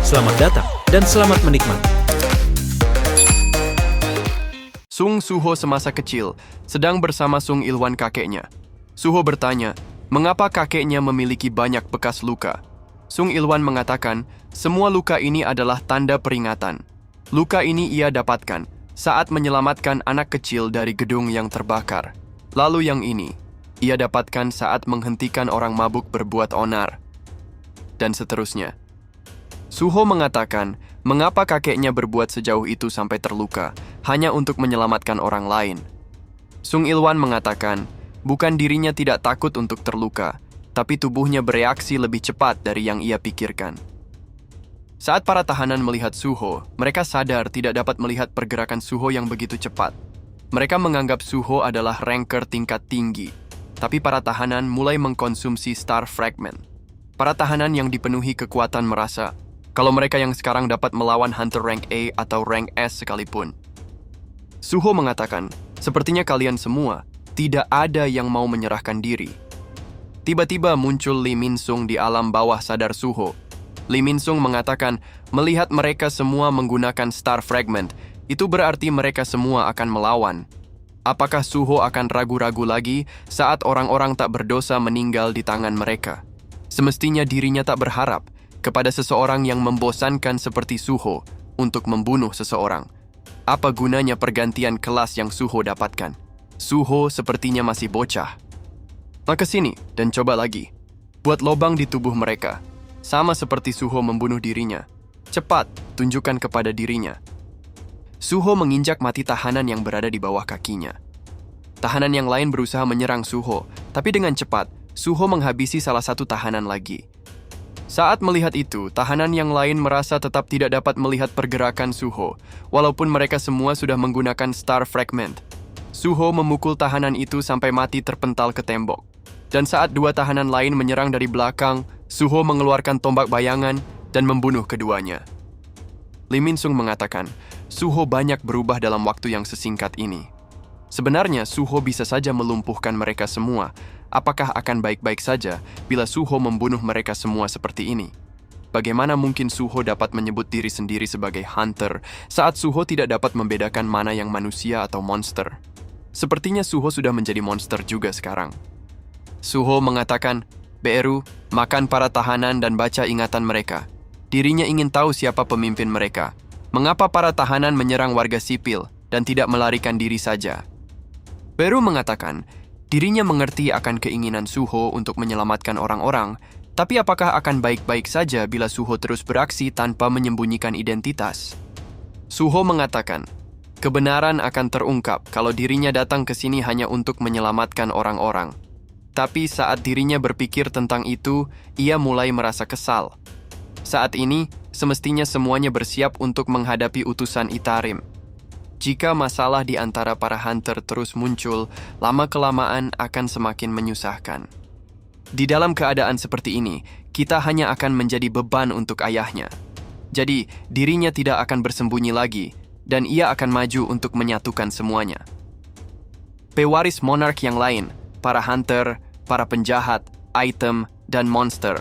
Selamat datang dan selamat menikmati. Sung Suho semasa kecil sedang bersama Sung Ilwan kakeknya. Suho bertanya, mengapa kakeknya memiliki banyak bekas luka? Sung Ilwan mengatakan, semua luka ini adalah tanda peringatan. Luka ini ia dapatkan saat menyelamatkan anak kecil dari gedung yang terbakar. Lalu yang ini, ia dapatkan saat menghentikan orang mabuk berbuat onar. Dan seterusnya. Suho mengatakan, mengapa kakeknya berbuat sejauh itu sampai terluka, hanya untuk menyelamatkan orang lain. Sung Ilwan mengatakan, bukan dirinya tidak takut untuk terluka, tapi tubuhnya bereaksi lebih cepat dari yang ia pikirkan. Saat para tahanan melihat Suho, mereka sadar tidak dapat melihat pergerakan Suho yang begitu cepat. Mereka menganggap Suho adalah ranker tingkat tinggi, tapi para tahanan mulai mengkonsumsi Star Fragment. Para tahanan yang dipenuhi kekuatan merasa, kalau mereka yang sekarang dapat melawan Hunter rank A atau rank S sekalipun. Suho mengatakan, sepertinya kalian semua tidak ada yang mau menyerahkan diri. Tiba-tiba muncul Lee Min-sung di alam bawah sadar Suho. Lee Min-sung mengatakan, melihat mereka semua menggunakan Star Fragment, itu berarti mereka semua akan melawan. Apakah Suho akan ragu-ragu lagi saat orang-orang tak berdosa meninggal di tangan mereka? Semestinya dirinya tak berharap kepada seseorang yang membosankan seperti Suho untuk membunuh seseorang. Apa gunanya pergantian kelas yang Suho dapatkan? Suho sepertinya masih bocah. Maka sini dan coba lagi. Buat lobang di tubuh mereka. Sama seperti Suho membunuh dirinya. Cepat, tunjukkan kepada dirinya. Suho menginjak mati tahanan yang berada di bawah kakinya. Tahanan yang lain berusaha menyerang Suho, tapi dengan cepat, Suho menghabisi salah satu tahanan lagi. Saat melihat itu, tahanan yang lain merasa tetap tidak dapat melihat pergerakan Suho, walaupun mereka semua sudah menggunakan Star Fragment. Suho memukul tahanan itu sampai mati terpental ke tembok. Dan saat dua tahanan lain menyerang dari belakang, Suho mengeluarkan tombak bayangan dan membunuh keduanya. Lee Min-sung mengatakan, Suho banyak berubah dalam waktu yang sesingkat ini. Sebenarnya, Suho bisa saja melumpuhkan mereka semua. Apakah akan baik-baik saja bila Suho membunuh mereka semua seperti ini? Bagaimana mungkin Suho dapat menyebut diri sendiri sebagai hunter saat Suho tidak dapat membedakan mana yang manusia atau monster? Sepertinya Suho sudah menjadi monster juga sekarang. Suho mengatakan, Beru, makan para tahanan dan baca ingatan mereka. Dirinya ingin tahu siapa pemimpin mereka. Mengapa para tahanan menyerang warga sipil dan tidak melarikan diri saja? Beru mengatakan, dirinya mengerti akan keinginan Suho untuk menyelamatkan orang-orang, tapi apakah akan baik-baik saja bila Suho terus beraksi tanpa menyembunyikan identitas? Suho mengatakan, kebenaran akan terungkap kalau dirinya datang ke sini hanya untuk menyelamatkan orang-orang. Tapi saat dirinya berpikir tentang itu, ia mulai merasa kesal. Saat ini, semestinya semuanya bersiap untuk menghadapi utusan Itarim. Jika masalah di antara para hunter terus muncul, lama-kelamaan akan semakin menyusahkan. Di dalam keadaan seperti ini, kita hanya akan menjadi beban untuk ayahnya. Jadi, dirinya tidak akan bersembunyi lagi, dan ia akan maju untuk menyatukan semuanya. Pewaris monark yang lain, para hunter, para penjahat, item, dan monster.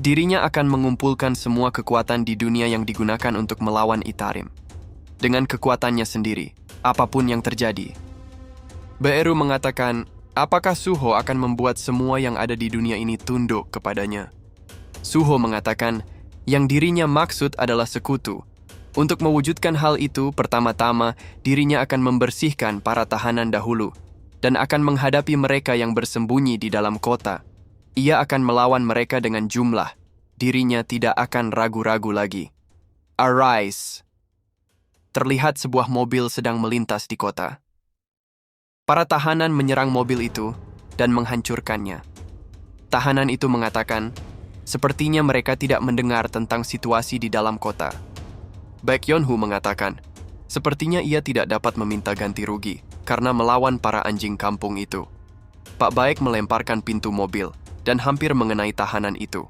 Dirinya akan mengumpulkan semua kekuatan di dunia yang digunakan untuk melawan Itarim. Dengan kekuatannya sendiri, apapun yang terjadi. Beru mengatakan, apakah Suho akan membuat semua yang ada di dunia ini tunduk kepadanya? Suho mengatakan, yang dirinya maksud adalah sekutu. Untuk mewujudkan hal itu, pertama-tama dirinya akan membersihkan para tahanan dahulu dan akan menghadapi mereka yang bersembunyi di dalam kota. Ia akan melawan mereka dengan jumlah. Dirinya tidak akan ragu-ragu lagi. Arise! Terlihat sebuah mobil sedang melintas di kota. Para tahanan menyerang mobil itu dan menghancurkannya. Tahanan itu mengatakan, sepertinya mereka tidak mendengar tentang situasi di dalam kota. Baek Yeon-hu mengatakan, sepertinya ia tidak dapat meminta ganti rugi karena melawan para anjing kampung itu. Pak Baek melemparkan pintu mobil dan hampir mengenai tahanan itu.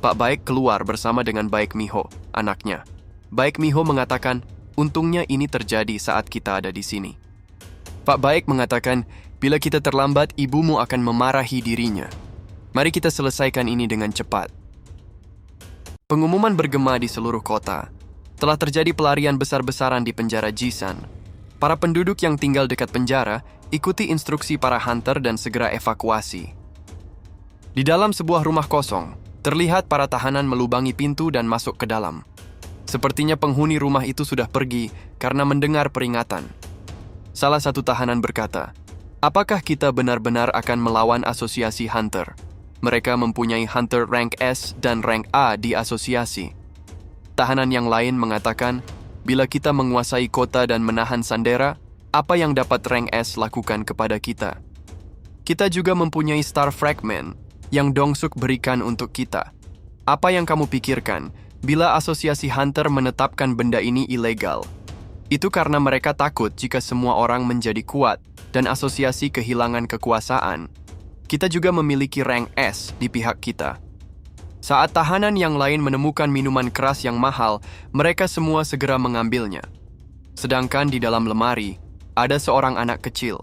Pak Baek keluar bersama dengan Baek Miho, anaknya. Baek Miho mengatakan, untungnya ini terjadi saat kita ada di sini. Pak Baek mengatakan, bila kita terlambat, ibumu akan memarahi dirinya. Mari kita selesaikan ini dengan cepat. Pengumuman bergema di seluruh kota. Telah terjadi pelarian besar-besaran di penjara Jisan. Para penduduk yang tinggal dekat penjara ikuti instruksi para hunter dan segera evakuasi. Di dalam sebuah rumah kosong, terlihat para tahanan melubangi pintu dan masuk ke dalam. Sepertinya penghuni rumah itu sudah pergi karena mendengar peringatan. Salah satu tahanan berkata, "Apakah kita benar-benar akan melawan asosiasi hunter? Mereka mempunyai hunter rank S dan rank A di asosiasi." Tahanan yang lain mengatakan, "Bila kita menguasai kota dan menahan Sandera, apa yang dapat rank S lakukan kepada kita? Kita juga mempunyai Star Fragment yang Dongsuk berikan untuk kita. Apa yang kamu pikirkan bila asosiasi hunter menetapkan benda ini ilegal? Itu karena mereka takut jika semua orang menjadi kuat dan asosiasi kehilangan kekuasaan. Kita juga memiliki rank S di pihak kita." Saat tahanan yang lain menemukan minuman keras yang mahal, mereka semua segera mengambilnya. Sedangkan di dalam lemari, ada seorang anak kecil.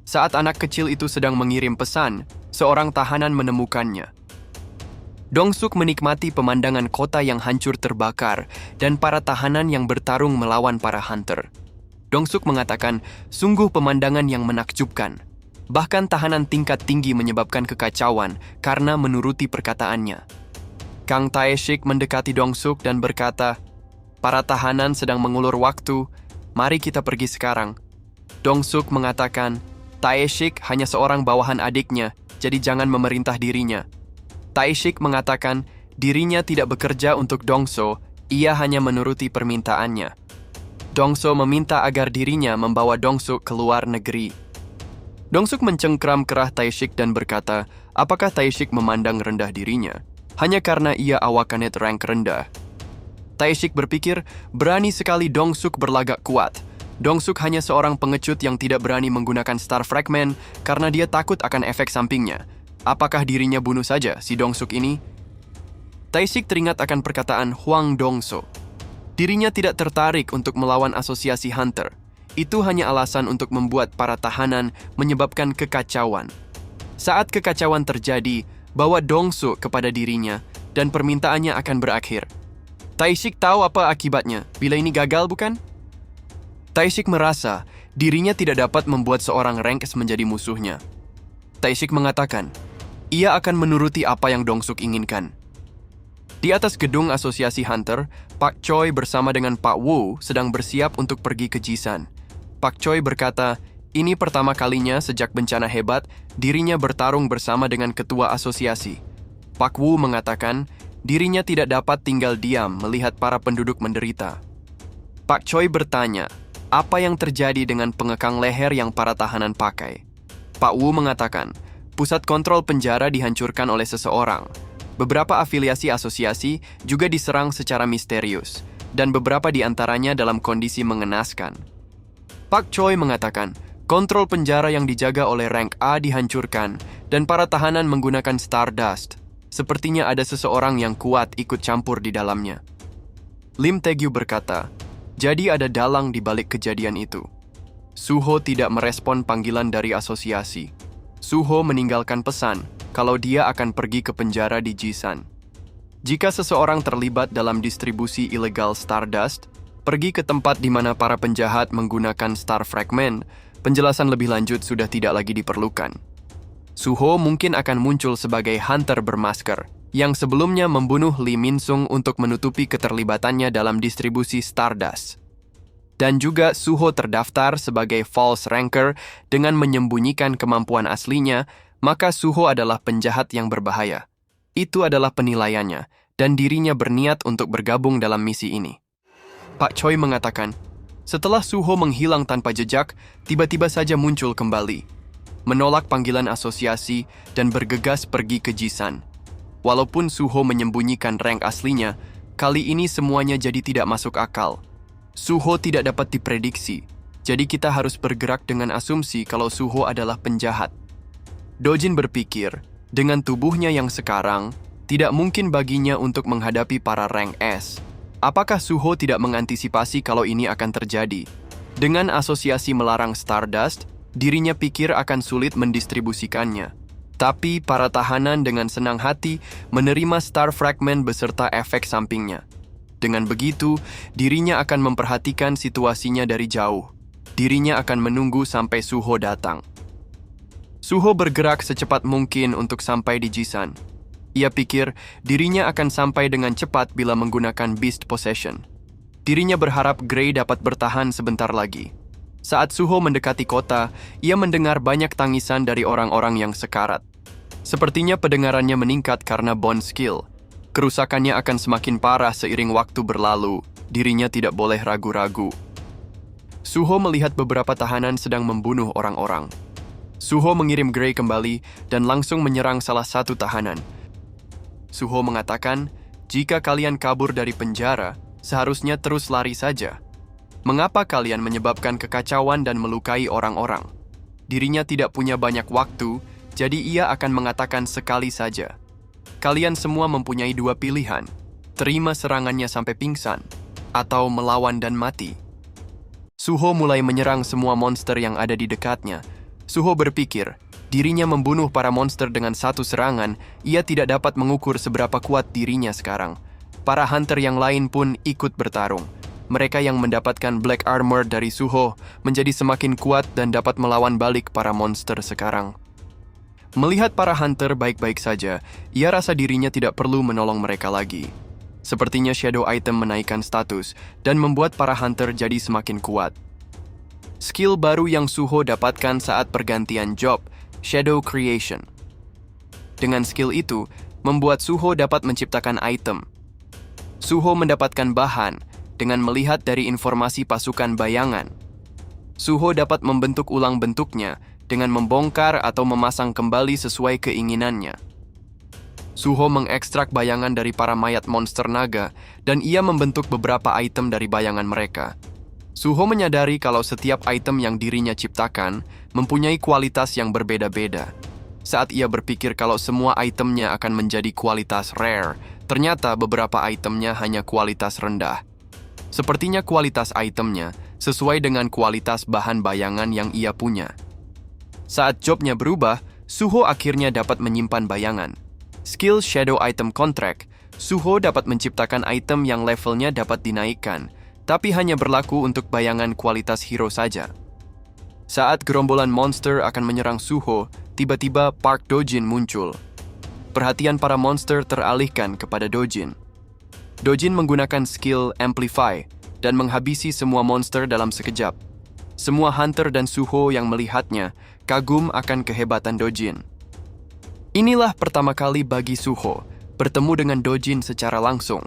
Saat anak kecil itu sedang mengirim pesan, seorang tahanan menemukannya. Dongsuk menikmati pemandangan kota yang hancur terbakar dan para tahanan yang bertarung melawan para hunter. Dongsuk mengatakan, sungguh pemandangan yang menakjubkan. Bahkan tahanan tingkat tinggi menyebabkan kekacauan karena menuruti perkataannya. Kang Taeshik mendekati Dongsuk dan berkata, "Para tahanan sedang mengulur waktu, mari kita pergi sekarang." Dongsuk mengatakan, Taeshik hanya seorang bawahan adiknya, jadi jangan memerintah dirinya. Taeshik mengatakan, dirinya tidak bekerja untuk Dongso, ia hanya menuruti permintaannya. Dongso meminta agar dirinya membawa Dongsuk ke luar negeri. Dongsuk mencengkram kerah Taeshik dan berkata, apakah Taeshik memandang rendah dirinya? Hanya karena ia awakanet rank rendah. Taeshik berpikir, berani sekali Dongsuk berlagak kuat. Dongsuk hanya seorang pengecut yang tidak berani menggunakan Star Fragment karena dia takut akan efek sampingnya. Apakah dirinya bunuh saja si Dongsuk ini? Taeshik teringat akan perkataan Huang Dongso. Dirinya tidak tertarik untuk melawan asosiasi hunter. Itu hanya alasan untuk membuat para tahanan menyebabkan kekacauan. Saat kekacauan terjadi, bawa Dongsuk kepada dirinya dan permintaannya akan berakhir. Taeshik tahu apa akibatnya bila ini gagal, bukan? Taeshik merasa dirinya tidak dapat membuat seorang ranks menjadi musuhnya. Taeshik mengatakan, ia akan menuruti apa yang Dongsuk inginkan. Di atas gedung asosiasi hunter, Pak Choi bersama dengan Pak Wu sedang bersiap untuk pergi ke Jisan. Pak Choi berkata, ini pertama kalinya sejak bencana hebat, dirinya bertarung bersama dengan ketua asosiasi. Pak Wu mengatakan, dirinya tidak dapat tinggal diam melihat para penduduk menderita. Pak Choi bertanya, apa yang terjadi dengan pengekang leher yang para tahanan pakai? Pak Wu mengatakan, pusat kontrol penjara dihancurkan oleh seseorang. Beberapa afiliasi asosiasi juga diserang secara misterius, dan beberapa di antaranya dalam kondisi mengenaskan. Pak Choi mengatakan, kontrol penjara yang dijaga oleh rank A dihancurkan dan para tahanan menggunakan Stardust. Sepertinya ada seseorang yang kuat ikut campur di dalamnya. Lim Taegyu berkata, jadi ada dalang di balik kejadian itu. Suho tidak merespon panggilan dari asosiasi. Suho meninggalkan pesan kalau dia akan pergi ke penjara di Jisan. Jika seseorang terlibat dalam distribusi ilegal Stardust, pergi ke tempat di mana para penjahat menggunakan Star Fragment, penjelasan lebih lanjut sudah tidak lagi diperlukan. Suho mungkin akan muncul sebagai hunter bermasker, yang sebelumnya membunuh Lee Min-sung untuk menutupi keterlibatannya dalam distribusi Stardust. Dan juga Suho terdaftar sebagai false ranker dengan menyembunyikan kemampuan aslinya, maka Suho adalah penjahat yang berbahaya. Itu adalah penilaiannya, dan dirinya berniat untuk bergabung dalam misi ini. Pak Choi mengatakan, setelah Suho menghilang tanpa jejak, tiba-tiba saja muncul kembali, menolak panggilan asosiasi dan bergegas pergi ke Jisan. Walaupun Suho menyembunyikan rank aslinya, kali ini semuanya jadi tidak masuk akal. Suho tidak dapat diprediksi, jadi kita harus bergerak dengan asumsi kalau Suho adalah penjahat. Dojin berpikir, dengan tubuhnya yang sekarang, tidak mungkin baginya untuk menghadapi para rank S. Apakah Suho tidak mengantisipasi kalau ini akan terjadi? Dengan asosiasi melarang Stardust, dirinya pikir akan sulit mendistribusikannya. Tapi para tahanan dengan senang hati menerima Star Fragment beserta efek sampingnya. Dengan begitu, dirinya akan memperhatikan situasinya dari jauh. Dirinya akan menunggu sampai Suho datang. Suho bergerak secepat mungkin untuk sampai di Jisan. Ia pikir dirinya akan sampai dengan cepat bila menggunakan Beast Possession. Dirinya berharap Gray dapat bertahan sebentar lagi. Saat Suho mendekati kota, ia mendengar banyak tangisan dari orang-orang yang sekarat. Sepertinya pendengarannya meningkat karena bond skill. Kerusakannya akan semakin parah seiring waktu berlalu. Dirinya tidak boleh ragu-ragu. Suho melihat beberapa tahanan sedang membunuh orang-orang. Suho mengirim Gray kembali dan langsung menyerang salah satu tahanan. Suho mengatakan, jika kalian kabur dari penjara, seharusnya terus lari saja. Mengapa kalian menyebabkan kekacauan dan melukai orang-orang? Dirinya tidak punya banyak waktu, jadi ia akan mengatakan sekali saja. Kalian semua mempunyai dua pilihan, terima serangannya sampai pingsan, atau melawan dan mati. Suho mulai menyerang semua monster yang ada di dekatnya. Suho berpikir, dirinya membunuh para monster dengan satu serangan, ia tidak dapat mengukur seberapa kuat dirinya sekarang. Para hunter yang lain pun ikut bertarung. Mereka yang mendapatkan Black Armor dari Suho menjadi semakin kuat dan dapat melawan balik para monster sekarang. Melihat para hunter baik-baik saja, ia rasa dirinya tidak perlu menolong mereka lagi. Sepertinya Shadow Item menaikkan status dan membuat para hunter jadi semakin kuat. Skill baru yang Suho dapatkan saat pergantian job, Shadow Creation. Dengan skill itu, membuat Suho dapat menciptakan item. Suho mendapatkan bahan dengan melihat dari informasi pasukan bayangan. Suho dapat membentuk ulang bentuknya dengan membongkar atau memasang kembali sesuai keinginannya. Suho mengekstrak bayangan dari para mayat monster naga dan ia membentuk beberapa item dari bayangan mereka. Suho menyadari kalau setiap item yang dirinya ciptakan mempunyai kualitas yang berbeda-beda. Saat ia berpikir kalau semua itemnya akan menjadi kualitas rare, ternyata beberapa itemnya hanya kualitas rendah. Sepertinya kualitas itemnya sesuai dengan kualitas bahan bayangan yang ia punya. Saat jobnya berubah, Suho akhirnya dapat menyimpan bayangan. Skill Shadow Item Contract, Suho dapat menciptakan item yang levelnya dapat dinaikkan, tapi hanya berlaku untuk bayangan kualitas hero saja. Saat gerombolan monster akan menyerang Suho, tiba-tiba Park Dojin muncul. Perhatian para monster teralihkan kepada Dojin. Dojin menggunakan skill Amplify dan menghabisi semua monster dalam sekejap. Semua hunter dan Suho yang melihatnya kagum akan kehebatan Dojin. Inilah pertama kali bagi Suho bertemu dengan Dojin secara langsung.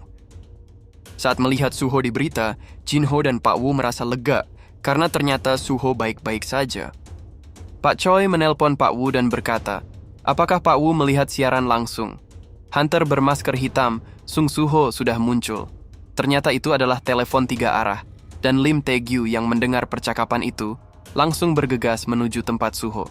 Saat melihat Suho di berita, Jinho dan Pak Wu merasa lega karena ternyata Suho baik-baik saja. Pak Choi menelpon Pak Wu dan berkata, apakah Pak Wu melihat siaran langsung? Hunter bermasker hitam, Sung Suho sudah muncul. Ternyata itu adalah telepon 3 arah, dan Lim Tae-gyu yang mendengar percakapan itu langsung bergegas menuju tempat Suho.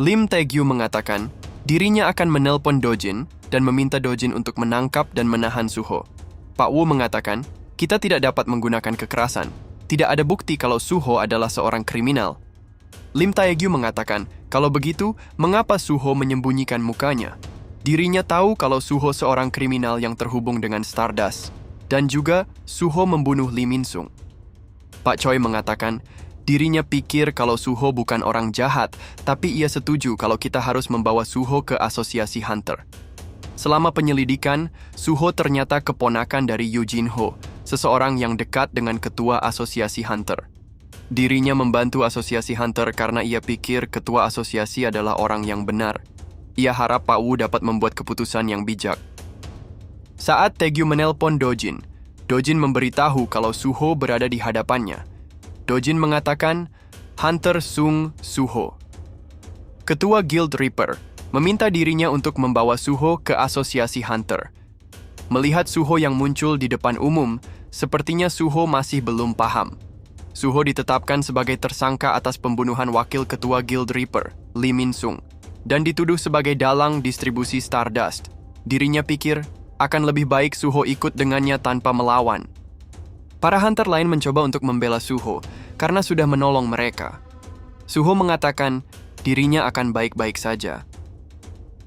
Lim Tae-gyu mengatakan dirinya akan menelpon Dojin dan meminta Dojin untuk menangkap dan menahan Suho. Pak Wu mengatakan, kita tidak dapat menggunakan kekerasan. Tidak ada bukti kalau Suho adalah seorang kriminal. Lim Tae-gyu mengatakan, kalau begitu, mengapa Suho menyembunyikan mukanya? Dirinya tahu kalau Suho seorang kriminal yang terhubung dengan Stardust, dan juga Suho membunuh Lee Min-sung. Pak Choi mengatakan, dirinya pikir kalau Suho bukan orang jahat, tapi ia setuju kalau kita harus membawa Suho ke asosiasi Hunter. Selama penyelidikan, Suho ternyata keponakan dari Yu Jinho, seseorang yang dekat dengan ketua asosiasi Hunter. Dirinya membantu asosiasi Hunter karena ia pikir ketua asosiasi adalah orang yang benar. Ia harap Pak Wu dapat membuat keputusan yang bijak. Saat Tae-gyu menelpon Dojin, Dojin memberitahu kalau Suho berada di hadapannya. Dojin mengatakan, Hunter Sung Suho. Ketua Guild Reaper meminta dirinya untuk membawa Suho ke asosiasi Hunter. Melihat Suho yang muncul di depan umum, sepertinya Suho masih belum paham. Suho ditetapkan sebagai tersangka atas pembunuhan wakil ketua Guild Reaper, Lee Min-sung, dan dituduh sebagai dalang distribusi Stardust. Dirinya pikir, akan lebih baik Suho ikut dengannya tanpa melawan. Para hunter lain mencoba untuk membela Suho karena sudah menolong mereka. Suho mengatakan dirinya akan baik-baik saja.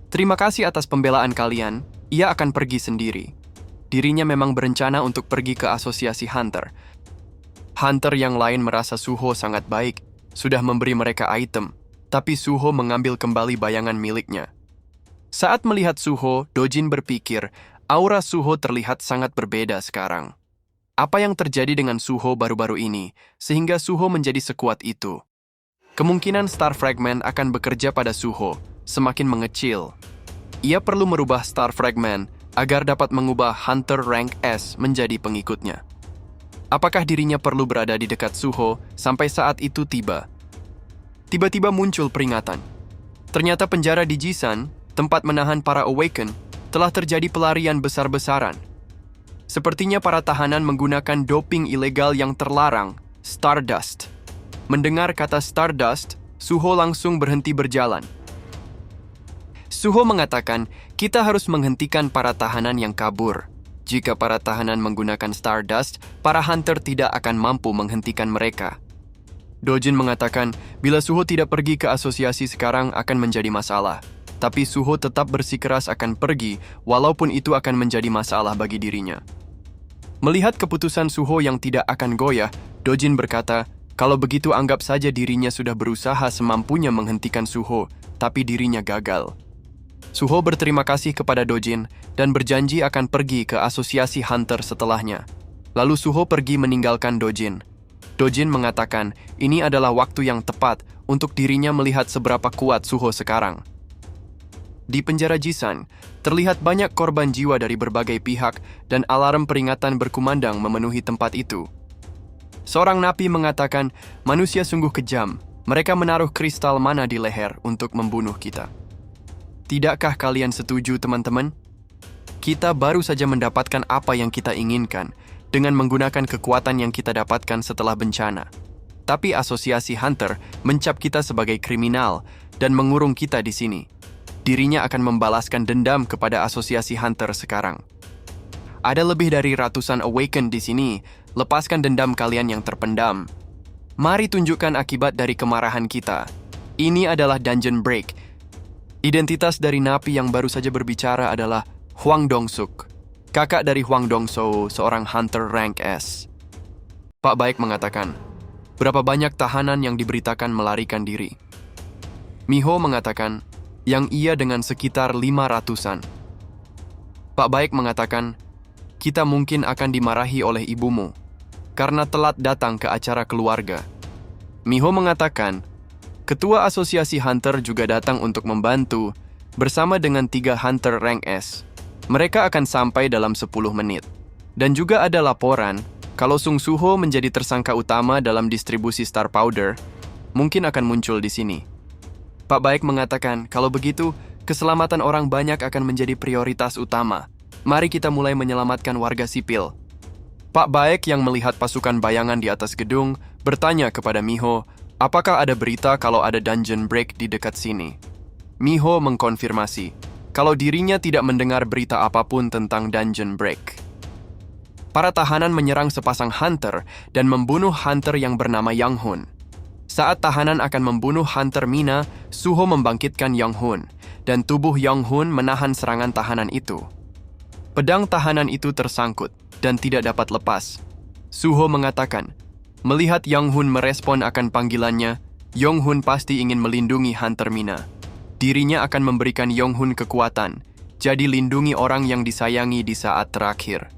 Terima kasih atas pembelaan kalian, ia akan pergi sendiri. Dirinya memang berencana untuk pergi ke asosiasi Hunter. Hunter yang lain merasa Suho sangat baik, sudah memberi mereka item, tapi Suho mengambil kembali bayangan miliknya. Saat melihat Suho, Dojin berpikir, aura Suho terlihat sangat berbeda sekarang. Apa yang terjadi dengan Suho baru-baru ini, sehingga Suho menjadi sekuat itu? Kemungkinan Star Fragment akan bekerja pada Suho, semakin mengecil. Ia perlu merubah Star Fragment agar dapat mengubah Hunter Rank S menjadi pengikutnya. Apakah dirinya perlu berada di dekat Suho sampai saat itu tiba? Tiba-tiba muncul peringatan. Ternyata penjara di Jisan, tempat menahan para Awaken, telah terjadi pelarian besar-besaran. Sepertinya para tahanan menggunakan doping ilegal yang terlarang, Stardust. Mendengar kata Stardust, Suho langsung berhenti berjalan. Suho mengatakan, kita harus menghentikan para tahanan yang kabur. Jika para tahanan menggunakan Stardust, para Hunter tidak akan mampu menghentikan mereka. Dojin mengatakan, bila Suho tidak pergi ke asosiasi sekarang akan menjadi masalah. Tapi Suho tetap bersikeras akan pergi, walaupun itu akan menjadi masalah bagi dirinya. Melihat keputusan Suho yang tidak akan goyah, Dojin berkata, kalau begitu anggap saja dirinya sudah berusaha semampunya menghentikan Suho, tapi dirinya gagal. Suho berterima kasih kepada Dojin dan berjanji akan pergi ke asosiasi Hunter setelahnya. Lalu Suho pergi meninggalkan Dojin. Dojin mengatakan ini adalah waktu yang tepat untuk dirinya melihat seberapa kuat Suho sekarang. Di penjara Jisan, terlihat banyak korban jiwa dari berbagai pihak dan alarm peringatan berkumandang memenuhi tempat itu. Seorang napi mengatakan, manusia sungguh kejam, mereka menaruh kristal mana di leher untuk membunuh kita. Tidakkah kalian setuju, teman-teman? Kita baru saja mendapatkan apa yang kita inginkan dengan menggunakan kekuatan yang kita dapatkan setelah bencana. Tapi asosiasi Hunter mencap kita sebagai kriminal dan mengurung kita di sini. Dirinya akan membalaskan dendam kepada asosiasi Hunter sekarang. Ada lebih dari ratusan Awaken di sini, lepaskan dendam kalian yang terpendam. Mari tunjukkan akibat dari kemarahan kita. Ini adalah Dungeon Break. Identitas dari napi yang baru saja berbicara adalah Hwang Dong-suk, kakak dari Hwang Dong-so, seorang Hunter Rank S. Pak Baik mengatakan, berapa banyak tahanan yang diberitakan melarikan diri? Miho mengatakan, yang ia dengan sekitar 500-an. Pak Baik mengatakan, kita mungkin akan dimarahi oleh ibumu, karena telat datang ke acara keluarga. Miho mengatakan, Ketua Asosiasi Hunter juga datang untuk membantu, bersama dengan 3 Hunter Rank S. Mereka akan sampai dalam 10 menit. Dan juga ada laporan, kalau Sung Suho menjadi tersangka utama dalam distribusi Star Powder, mungkin akan muncul di sini. Pak Baik mengatakan, kalau begitu, keselamatan orang banyak akan menjadi prioritas utama. Mari kita mulai menyelamatkan warga sipil. Pak Baik yang melihat pasukan bayangan di atas gedung, bertanya kepada Miho, apakah ada berita kalau ada dungeon break di dekat sini? Miho mengkonfirmasi, kalau dirinya tidak mendengar berita apapun tentang dungeon break. Para tahanan menyerang sepasang hunter dan membunuh hunter yang bernama Yang Hun. Saat tahanan akan membunuh Hunter Mina, Suho membangkitkan Yang Hun, dan tubuh Yang Hun menahan serangan tahanan itu. Pedang tahanan itu tersangkut dan tidak dapat lepas. Suho mengatakan, melihat Yang Hun merespon akan panggilannya, Yang Hun pasti ingin melindungi Hunter Mina. Dirinya akan memberikan Yang Hun kekuatan, jadi lindungi orang yang disayangi di saat terakhir.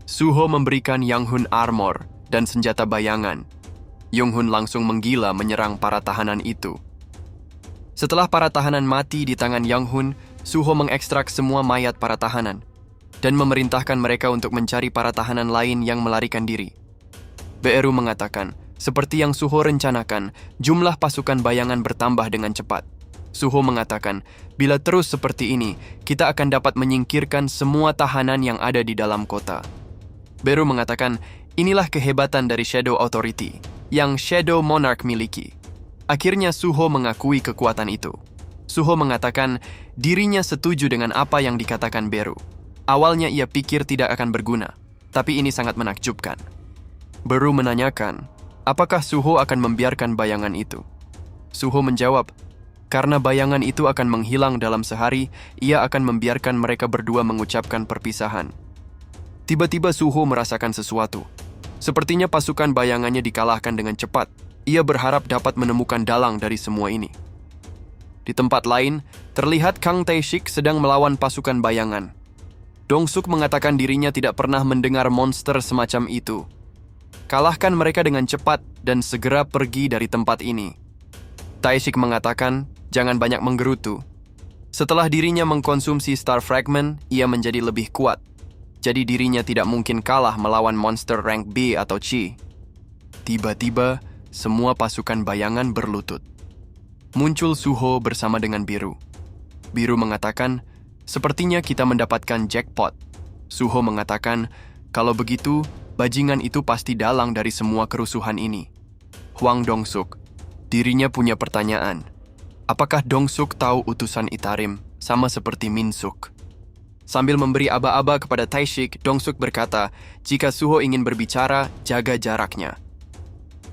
Suho memberikan Yang Hun armor dan senjata bayangan. Yang Hun langsung menggila menyerang para tahanan itu. Setelah para tahanan mati di tangan Yang Hun, Suho mengekstrak semua mayat para tahanan dan memerintahkan mereka untuk mencari para tahanan lain yang melarikan diri. Beru mengatakan, seperti yang Suho rencanakan, jumlah pasukan bayangan bertambah dengan cepat. Suho mengatakan, bila terus seperti ini, kita akan dapat menyingkirkan semua tahanan yang ada di dalam kota. Beru mengatakan, inilah kehebatan dari Shadow Authority yang Shadow Monarch miliki. Akhirnya Suho mengakui kekuatan itu. Suho mengatakan dirinya setuju dengan apa yang dikatakan Beru. Awalnya ia pikir tidak akan berguna, tapi ini sangat menakjubkan. Beru menanyakan, apakah Suho akan membiarkan bayangan itu? Suho menjawab, Karena bayangan itu akan menghilang dalam sehari, ia akan membiarkan mereka berdua mengucapkan perpisahan. Tiba-tiba Suho merasakan sesuatu. Sepertinya pasukan bayangannya dikalahkan dengan cepat. Ia berharap dapat menemukan dalang dari semua ini. Di tempat lain, terlihat Kang Tae-shik sedang melawan pasukan bayangan. Dong-suk mengatakan dirinya tidak pernah mendengar monster semacam itu. Kalahkan mereka dengan cepat dan segera pergi dari tempat ini. Tae-shik mengatakan, jangan banyak menggerutu. Setelah dirinya mengkonsumsi Star Fragment, ia menjadi lebih kuat. Jadi dirinya tidak mungkin kalah melawan monster rank B atau C. Tiba-tiba, semua pasukan bayangan berlutut. Muncul Suho bersama dengan Biru. Biru mengatakan, sepertinya kita mendapatkan jackpot. Suho mengatakan, kalau begitu, bajingan itu pasti dalang dari semua kerusuhan ini. Hwang Dong-suk, dirinya punya pertanyaan. Apakah Dong-suk tahu utusan Itarim sama seperti Min-suk? Sambil memberi aba-aba kepada Tae-shik, Dong-suk berkata, jika Suho ingin berbicara, jaga jaraknya.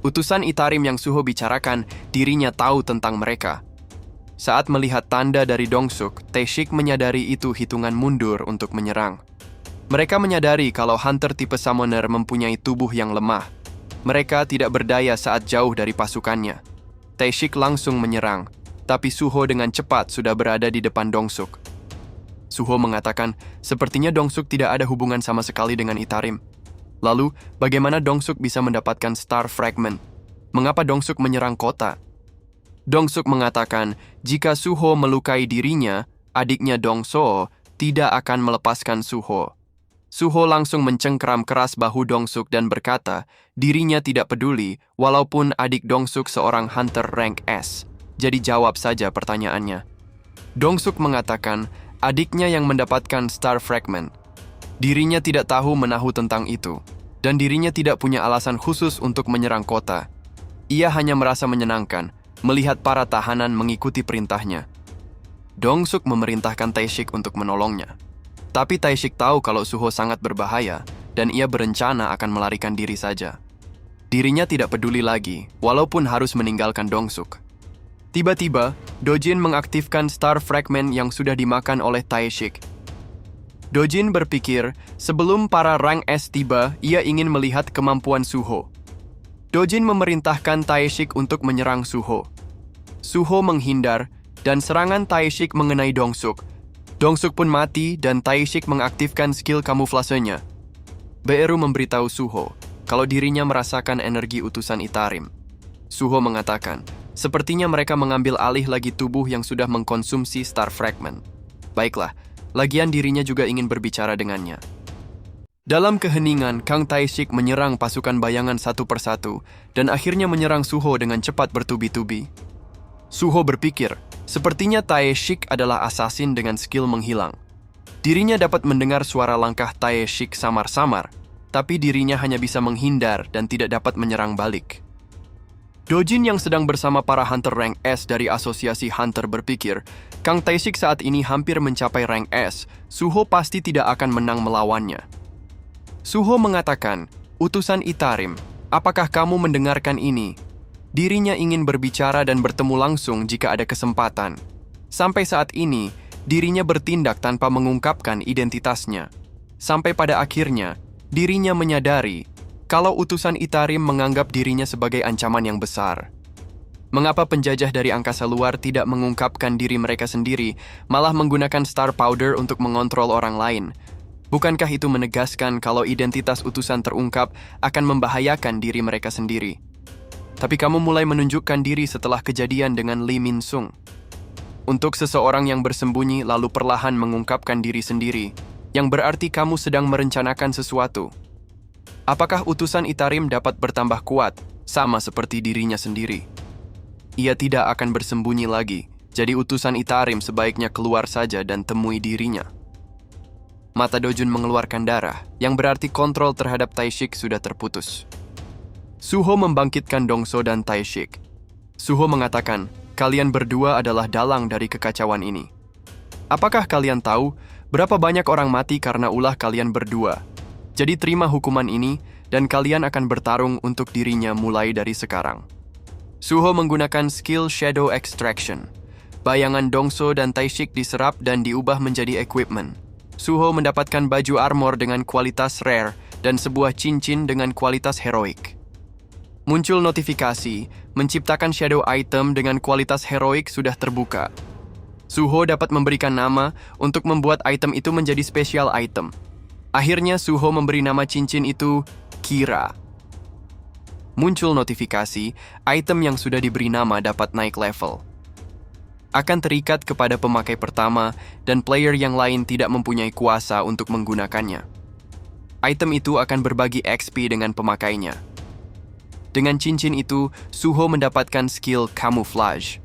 Utusan Itarim yang Suho bicarakan, dirinya tahu tentang mereka. Saat melihat tanda dari Dong-suk, Tae-shik menyadari itu hitungan mundur untuk menyerang. Mereka menyadari kalau hunter tipe summoner mempunyai tubuh yang lemah. Mereka tidak berdaya saat jauh dari pasukannya. Tae-shik langsung menyerang, tapi Suho dengan cepat sudah berada di depan Dong-suk. Suho mengatakan, sepertinya Dong-suk tidak ada hubungan sama sekali dengan Itarim. Lalu, bagaimana Dong-suk bisa mendapatkan Star Fragment? Mengapa Dong-suk menyerang kota? Dong-suk mengatakan, jika Suho melukai dirinya, adiknya Dong-so tidak akan melepaskan Suho. Suho langsung mencengkeram keras bahu Dong-suk dan berkata, dirinya tidak peduli walaupun adik Dong-suk seorang hunter rank S. Jadi jawab saja pertanyaannya. Dong-suk mengatakan, adiknya yang mendapatkan Star Fragment. Dirinya tidak tahu menahu tentang itu, dan dirinya tidak punya alasan khusus untuk menyerang kota. Ia hanya merasa menyenangkan, melihat para tahanan mengikuti perintahnya. Dong-suk memerintahkan Tae-shik untuk menolongnya. Tapi Tae-shik tahu kalau Suho sangat berbahaya, dan ia berencana akan melarikan diri saja. Dirinya tidak peduli lagi, walaupun harus meninggalkan Dong-suk. Tiba-tiba, Dojin mengaktifkan Star Fragment yang sudah dimakan oleh Tae-shik. Dojin berpikir, sebelum para rank S tiba, ia ingin melihat kemampuan Suho. Dojin memerintahkan Tae-shik untuk menyerang Suho. Suho menghindar, dan serangan Tae-shik mengenai Dong-suk. Dong-suk pun mati, dan Tae-shik mengaktifkan skill kamuflasenya. Beru memberitahu Suho, kalau dirinya merasakan energi utusan Itarim. Suho mengatakan, sepertinya mereka mengambil alih lagi tubuh yang sudah mengkonsumsi Star Fragment. Baiklah, lagian dirinya juga ingin berbicara dengannya. Dalam keheningan, Kang Tae-shik menyerang pasukan bayangan satu persatu dan akhirnya menyerang Suho dengan cepat bertubi-tubi. Suho berpikir, sepertinya Tae-shik adalah assassin dengan skill menghilang. Dirinya dapat mendengar suara langkah Tae-shik samar-samar, tapi dirinya hanya bisa menghindar dan tidak dapat menyerang balik. Dojin yang sedang bersama para hunter rank S dari asosiasi hunter berpikir, Kang Tae-shik saat ini hampir mencapai rank S, Suho pasti tidak akan menang melawannya. Suho mengatakan, utusan Itarim, apakah kamu mendengarkan ini? Dirinya ingin berbicara dan bertemu langsung jika ada kesempatan. Sampai saat ini, dirinya bertindak tanpa mengungkapkan identitasnya. Sampai pada akhirnya, dirinya menyadari kalau utusan Itarim menganggap dirinya sebagai ancaman yang besar. Mengapa penjajah dari angkasa luar tidak mengungkapkan diri mereka sendiri, malah menggunakan Star Powder untuk mengontrol orang lain? Bukankah itu menegaskan kalau identitas utusan terungkap akan membahayakan diri mereka sendiri? Tapi kamu mulai menunjukkan diri setelah kejadian dengan Lee Min-sung. Untuk seseorang yang bersembunyi lalu perlahan mengungkapkan diri sendiri, yang berarti kamu sedang merencanakan sesuatu. Apakah utusan Itarim dapat bertambah kuat, sama seperti dirinya sendiri? Ia tidak akan bersembunyi lagi, jadi utusan Itarim sebaiknya keluar saja dan temui dirinya. Mata Dojun mengeluarkan darah, yang berarti kontrol terhadap Tae-shik sudah terputus. Suho membangkitkan Dong-so dan Tae-shik. Suho mengatakan, kalian berdua adalah dalang dari kekacauan ini. Apakah kalian tahu berapa banyak orang mati karena ulah kalian berdua? Jadi terima hukuman ini, dan kalian akan bertarung untuk dirinya mulai dari sekarang. Suho menggunakan skill Shadow Extraction. Bayangan Dongso dan Taishik diserap dan diubah menjadi equipment. Suho mendapatkan baju armor dengan kualitas rare dan sebuah cincin dengan kualitas heroik. Muncul notifikasi, menciptakan shadow item dengan kualitas heroik sudah terbuka. Suho dapat memberikan nama untuk membuat item itu menjadi special item. Akhirnya Suho memberi nama cincin itu Kira. Muncul notifikasi, item yang sudah diberi nama dapat naik level. Akan terikat kepada pemakai pertama dan player yang lain tidak mempunyai kuasa untuk menggunakannya. Item itu akan berbagi XP dengan pemakainya. Dengan cincin itu, Suho mendapatkan skill camouflage.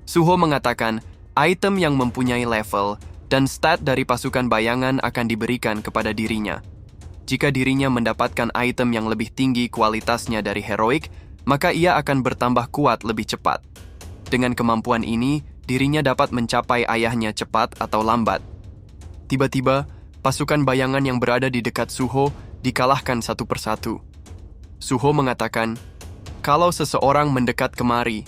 Suho mengatakan, item yang mempunyai level dan stat dari pasukan bayangan akan diberikan kepada dirinya. Jika dirinya mendapatkan item yang lebih tinggi kualitasnya dari heroik, maka ia akan bertambah kuat lebih cepat. Dengan kemampuan ini, dirinya dapat mencapai ayahnya cepat atau lambat. Tiba-tiba, pasukan bayangan yang berada di dekat Suho dikalahkan satu persatu. Suho mengatakan, kalau seseorang mendekat kemari,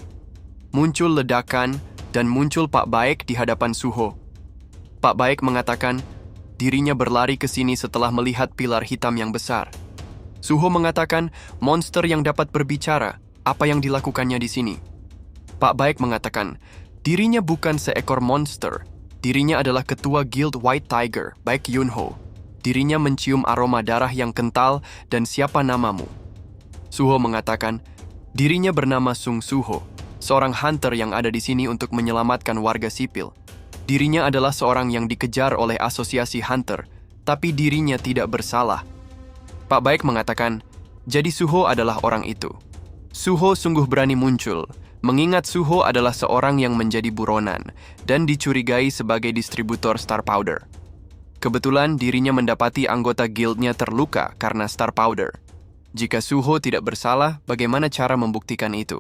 muncul ledakan dan muncul Pak Baek di hadapan Suho. Pak Baek mengatakan, dirinya berlari ke sini setelah melihat pilar hitam yang besar. Suho mengatakan, monster yang dapat berbicara, apa yang dilakukannya di sini? Pak Baek mengatakan, dirinya bukan seekor monster. Dirinya adalah ketua Guild White Tiger, Baek Yunho. Dirinya mencium aroma darah yang kental dan siapa namamu? Suho mengatakan, dirinya bernama Sung Suho, seorang hunter yang ada di sini untuk menyelamatkan warga sipil. Dirinya adalah seorang yang dikejar oleh asosiasi hunter, tapi dirinya tidak bersalah. Pak Baek mengatakan, jadi Suho adalah orang itu. Suho sungguh berani muncul, mengingat Suho adalah seorang yang menjadi buronan dan dicurigai sebagai distributor Star Powder. Kebetulan dirinya mendapati anggota guildnya terluka karena Star Powder. Jika Suho tidak bersalah, bagaimana cara membuktikan itu?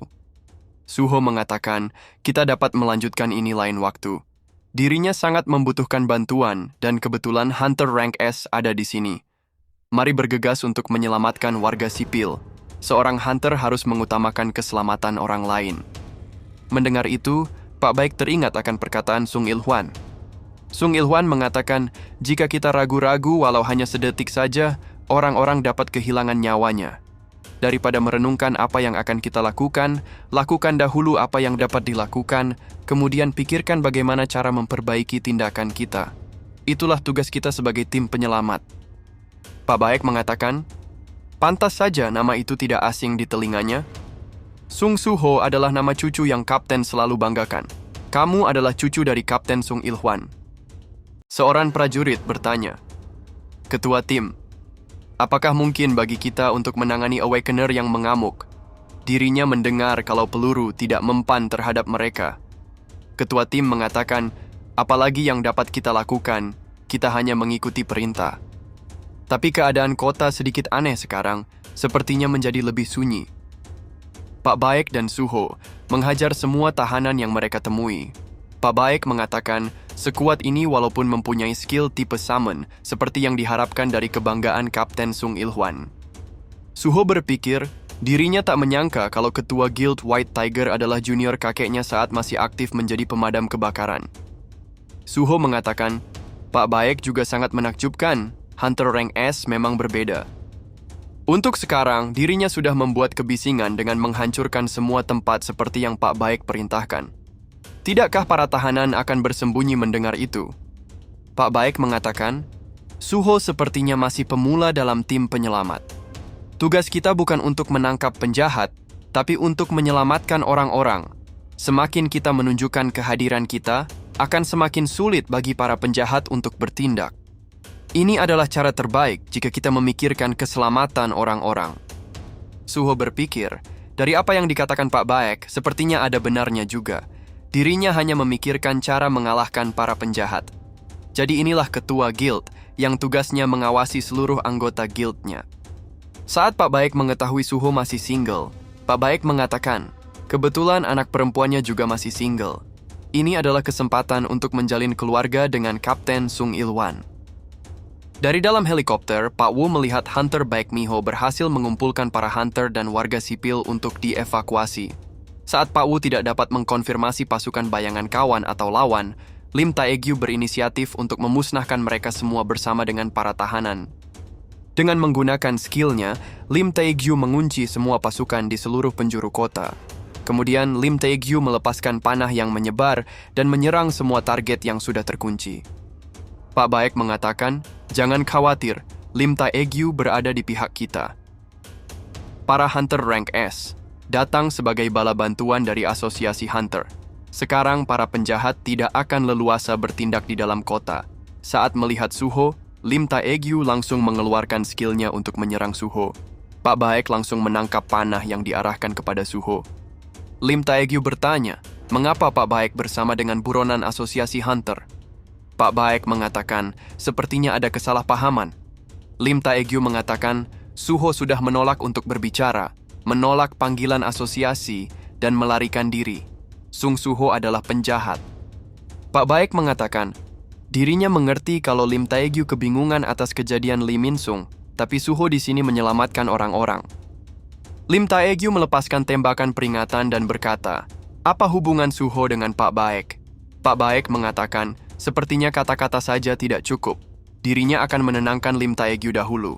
Suho mengatakan, kita dapat melanjutkan ini lain waktu. Dirinya sangat membutuhkan bantuan dan kebetulan Hunter Rank S ada di sini. Mari bergegas untuk menyelamatkan warga sipil. Seorang hunter harus mengutamakan keselamatan orang lain. Mendengar itu, Pak Baek teringat akan perkataan Sung Il-hwan. Sung Il-hwan mengatakan, jika kita ragu-ragu walau hanya sedetik saja, orang-orang dapat kehilangan nyawanya. Daripada merenungkan apa yang akan kita lakukan, lakukan dahulu apa yang dapat dilakukan, kemudian pikirkan bagaimana cara memperbaiki tindakan kita. Itulah tugas kita sebagai tim penyelamat. Pak Baek mengatakan, pantas saja nama itu tidak asing di telinganya. Sung Suho adalah nama cucu yang Kapten selalu banggakan. Kamu adalah cucu dari Kapten Sung Il-hwan. Seorang prajurit bertanya, Ketua tim, apakah mungkin bagi kita untuk menangani Awakener yang mengamuk? Dirinya mendengar kalau peluru tidak mempan terhadap mereka. Ketua tim mengatakan, apalagi yang dapat kita lakukan, kita hanya mengikuti perintah. Tapi keadaan kota sedikit aneh sekarang, sepertinya menjadi lebih sunyi. Pak Baek dan Suho menghajar semua tahanan yang mereka temui. Pak Baek mengatakan, sekuat ini walaupun mempunyai skill tipe summon, seperti yang diharapkan dari kebanggaan Kapten Sung Il-hwan. Suho berpikir, dirinya tak menyangka kalau ketua Guild White Tiger adalah junior kakeknya saat masih aktif menjadi pemadam kebakaran. Suho mengatakan, Pak Baek juga sangat menakjubkan. Hunter Rank S memang berbeda. Untuk sekarang, dirinya sudah membuat kebisingan dengan menghancurkan semua tempat seperti yang Pak Baek perintahkan. Tidakkah para tahanan akan bersembunyi mendengar itu? Pak Baek mengatakan, Suho sepertinya masih pemula dalam tim penyelamat. Tugas kita bukan untuk menangkap penjahat, tapi untuk menyelamatkan orang-orang. Semakin kita menunjukkan kehadiran kita, akan semakin sulit bagi para penjahat untuk bertindak. Ini adalah cara terbaik jika kita memikirkan keselamatan orang-orang. Suho berpikir, dari apa yang dikatakan Pak Baek, sepertinya ada benarnya juga. Dirinya hanya memikirkan cara mengalahkan para penjahat. Jadi inilah ketua guild yang tugasnya mengawasi seluruh anggota guildnya. Saat Pak Baek mengetahui Suho masih single, Pak Baek mengatakan, kebetulan anak perempuannya juga masih single. Ini adalah kesempatan untuk menjalin keluarga dengan Kapten Sung Il-hwan. Dari dalam helikopter, Pak Wu melihat Hunter Baek Miho berhasil mengumpulkan para hunter dan warga sipil untuk dievakuasi. Saat Pak Wu tidak dapat mengkonfirmasi pasukan bayangan kawan atau lawan, Lim Taegyu berinisiatif untuk memusnahkan mereka semua bersama dengan para tahanan. Dengan menggunakan skillnya, Lim Taegyu mengunci semua pasukan di seluruh penjuru kota. Kemudian Lim Taegyu melepaskan panah yang menyebar dan menyerang semua target yang sudah terkunci. Pak Baek mengatakan, "Jangan khawatir, Lim Taegyu berada di pihak kita." Para Hunter Rank S datang sebagai bala bantuan dari Asosiasi Hunter. Sekarang para penjahat tidak akan leluasa bertindak di dalam kota. Saat melihat Suho, Lim Taegyu langsung mengeluarkan skillnya untuk menyerang Suho. Pak Baek langsung menangkap panah yang diarahkan kepada Suho. Lim Taegyu bertanya, mengapa Pak Baek bersama dengan buronan Asosiasi Hunter? Pak Baek mengatakan, sepertinya ada kesalahpahaman. Lim Taegyu mengatakan, Suho sudah menolak untuk berbicara, menolak panggilan asosiasi, dan melarikan diri. Sung Suho adalah penjahat. Pak Baek mengatakan, dirinya mengerti kalau Lim Taegyu kebingungan atas kejadian Lee Min Sung, tapi Suho di sini menyelamatkan orang-orang. Lim Taegyu melepaskan tembakan peringatan dan berkata, apa hubungan Suho dengan Pak Baek? Pak Baek mengatakan, sepertinya kata-kata saja tidak cukup. Dirinya akan menenangkan Lim Taegyu dahulu.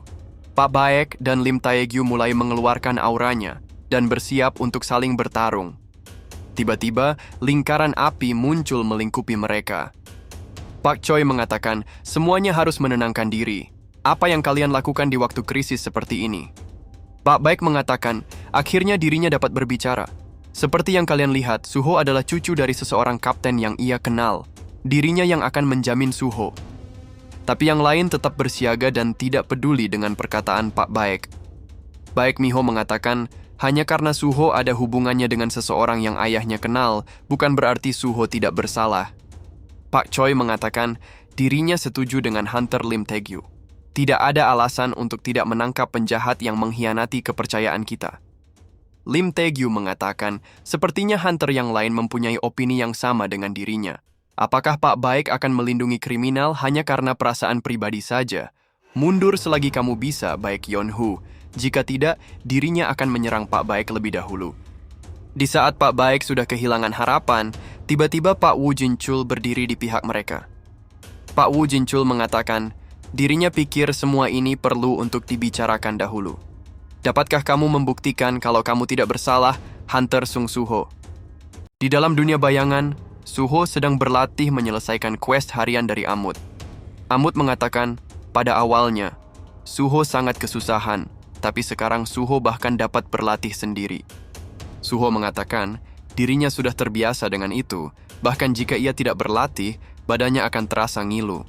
Pak Baek dan Lim Taegyu mulai mengeluarkan auranya dan bersiap untuk saling bertarung. Tiba-tiba, lingkaran api muncul melingkupi mereka. Pak Choi mengatakan, semuanya harus menenangkan diri. Apa yang kalian lakukan di waktu krisis seperti ini? Pak Baek mengatakan, akhirnya dirinya dapat berbicara. Seperti yang kalian lihat, Suho adalah cucu dari seseorang kapten yang ia kenal. Dirinya yang akan menjamin Suho. Tapi yang lain tetap bersiaga dan tidak peduli dengan perkataan Pak Baek. Baek Miho mengatakan, hanya karena Suho ada hubungannya dengan seseorang yang ayahnya kenal, bukan berarti Suho tidak bersalah. Pak Choi mengatakan, dirinya setuju dengan Hunter Lim Taegyu. Tidak ada alasan untuk tidak menangkap penjahat yang mengkhianati kepercayaan kita. Lim Taegyu mengatakan, sepertinya Hunter yang lain mempunyai opini yang sama dengan dirinya. Apakah Pak Baek akan melindungi kriminal hanya karena perasaan pribadi saja? Mundur selagi kamu bisa, Baek Yeonhu. Jika tidak, dirinya akan menyerang Pak Baek lebih dahulu. Di saat Pak Baek sudah kehilangan harapan, tiba-tiba Pak Woo Jinchul berdiri di pihak mereka. Pak Woo Jinchul mengatakan, dirinya pikir semua ini perlu untuk dibicarakan dahulu. Dapatkah kamu membuktikan kalau kamu tidak bersalah, Hunter Sung Suho? Di dalam dunia bayangan, Suho sedang berlatih menyelesaikan quest harian dari Amut. Amut mengatakan, pada awalnya, Suho sangat kesusahan, tapi sekarang Suho bahkan dapat berlatih sendiri. Suho mengatakan, dirinya sudah terbiasa dengan itu, bahkan jika ia tidak berlatih, badannya akan terasa ngilu.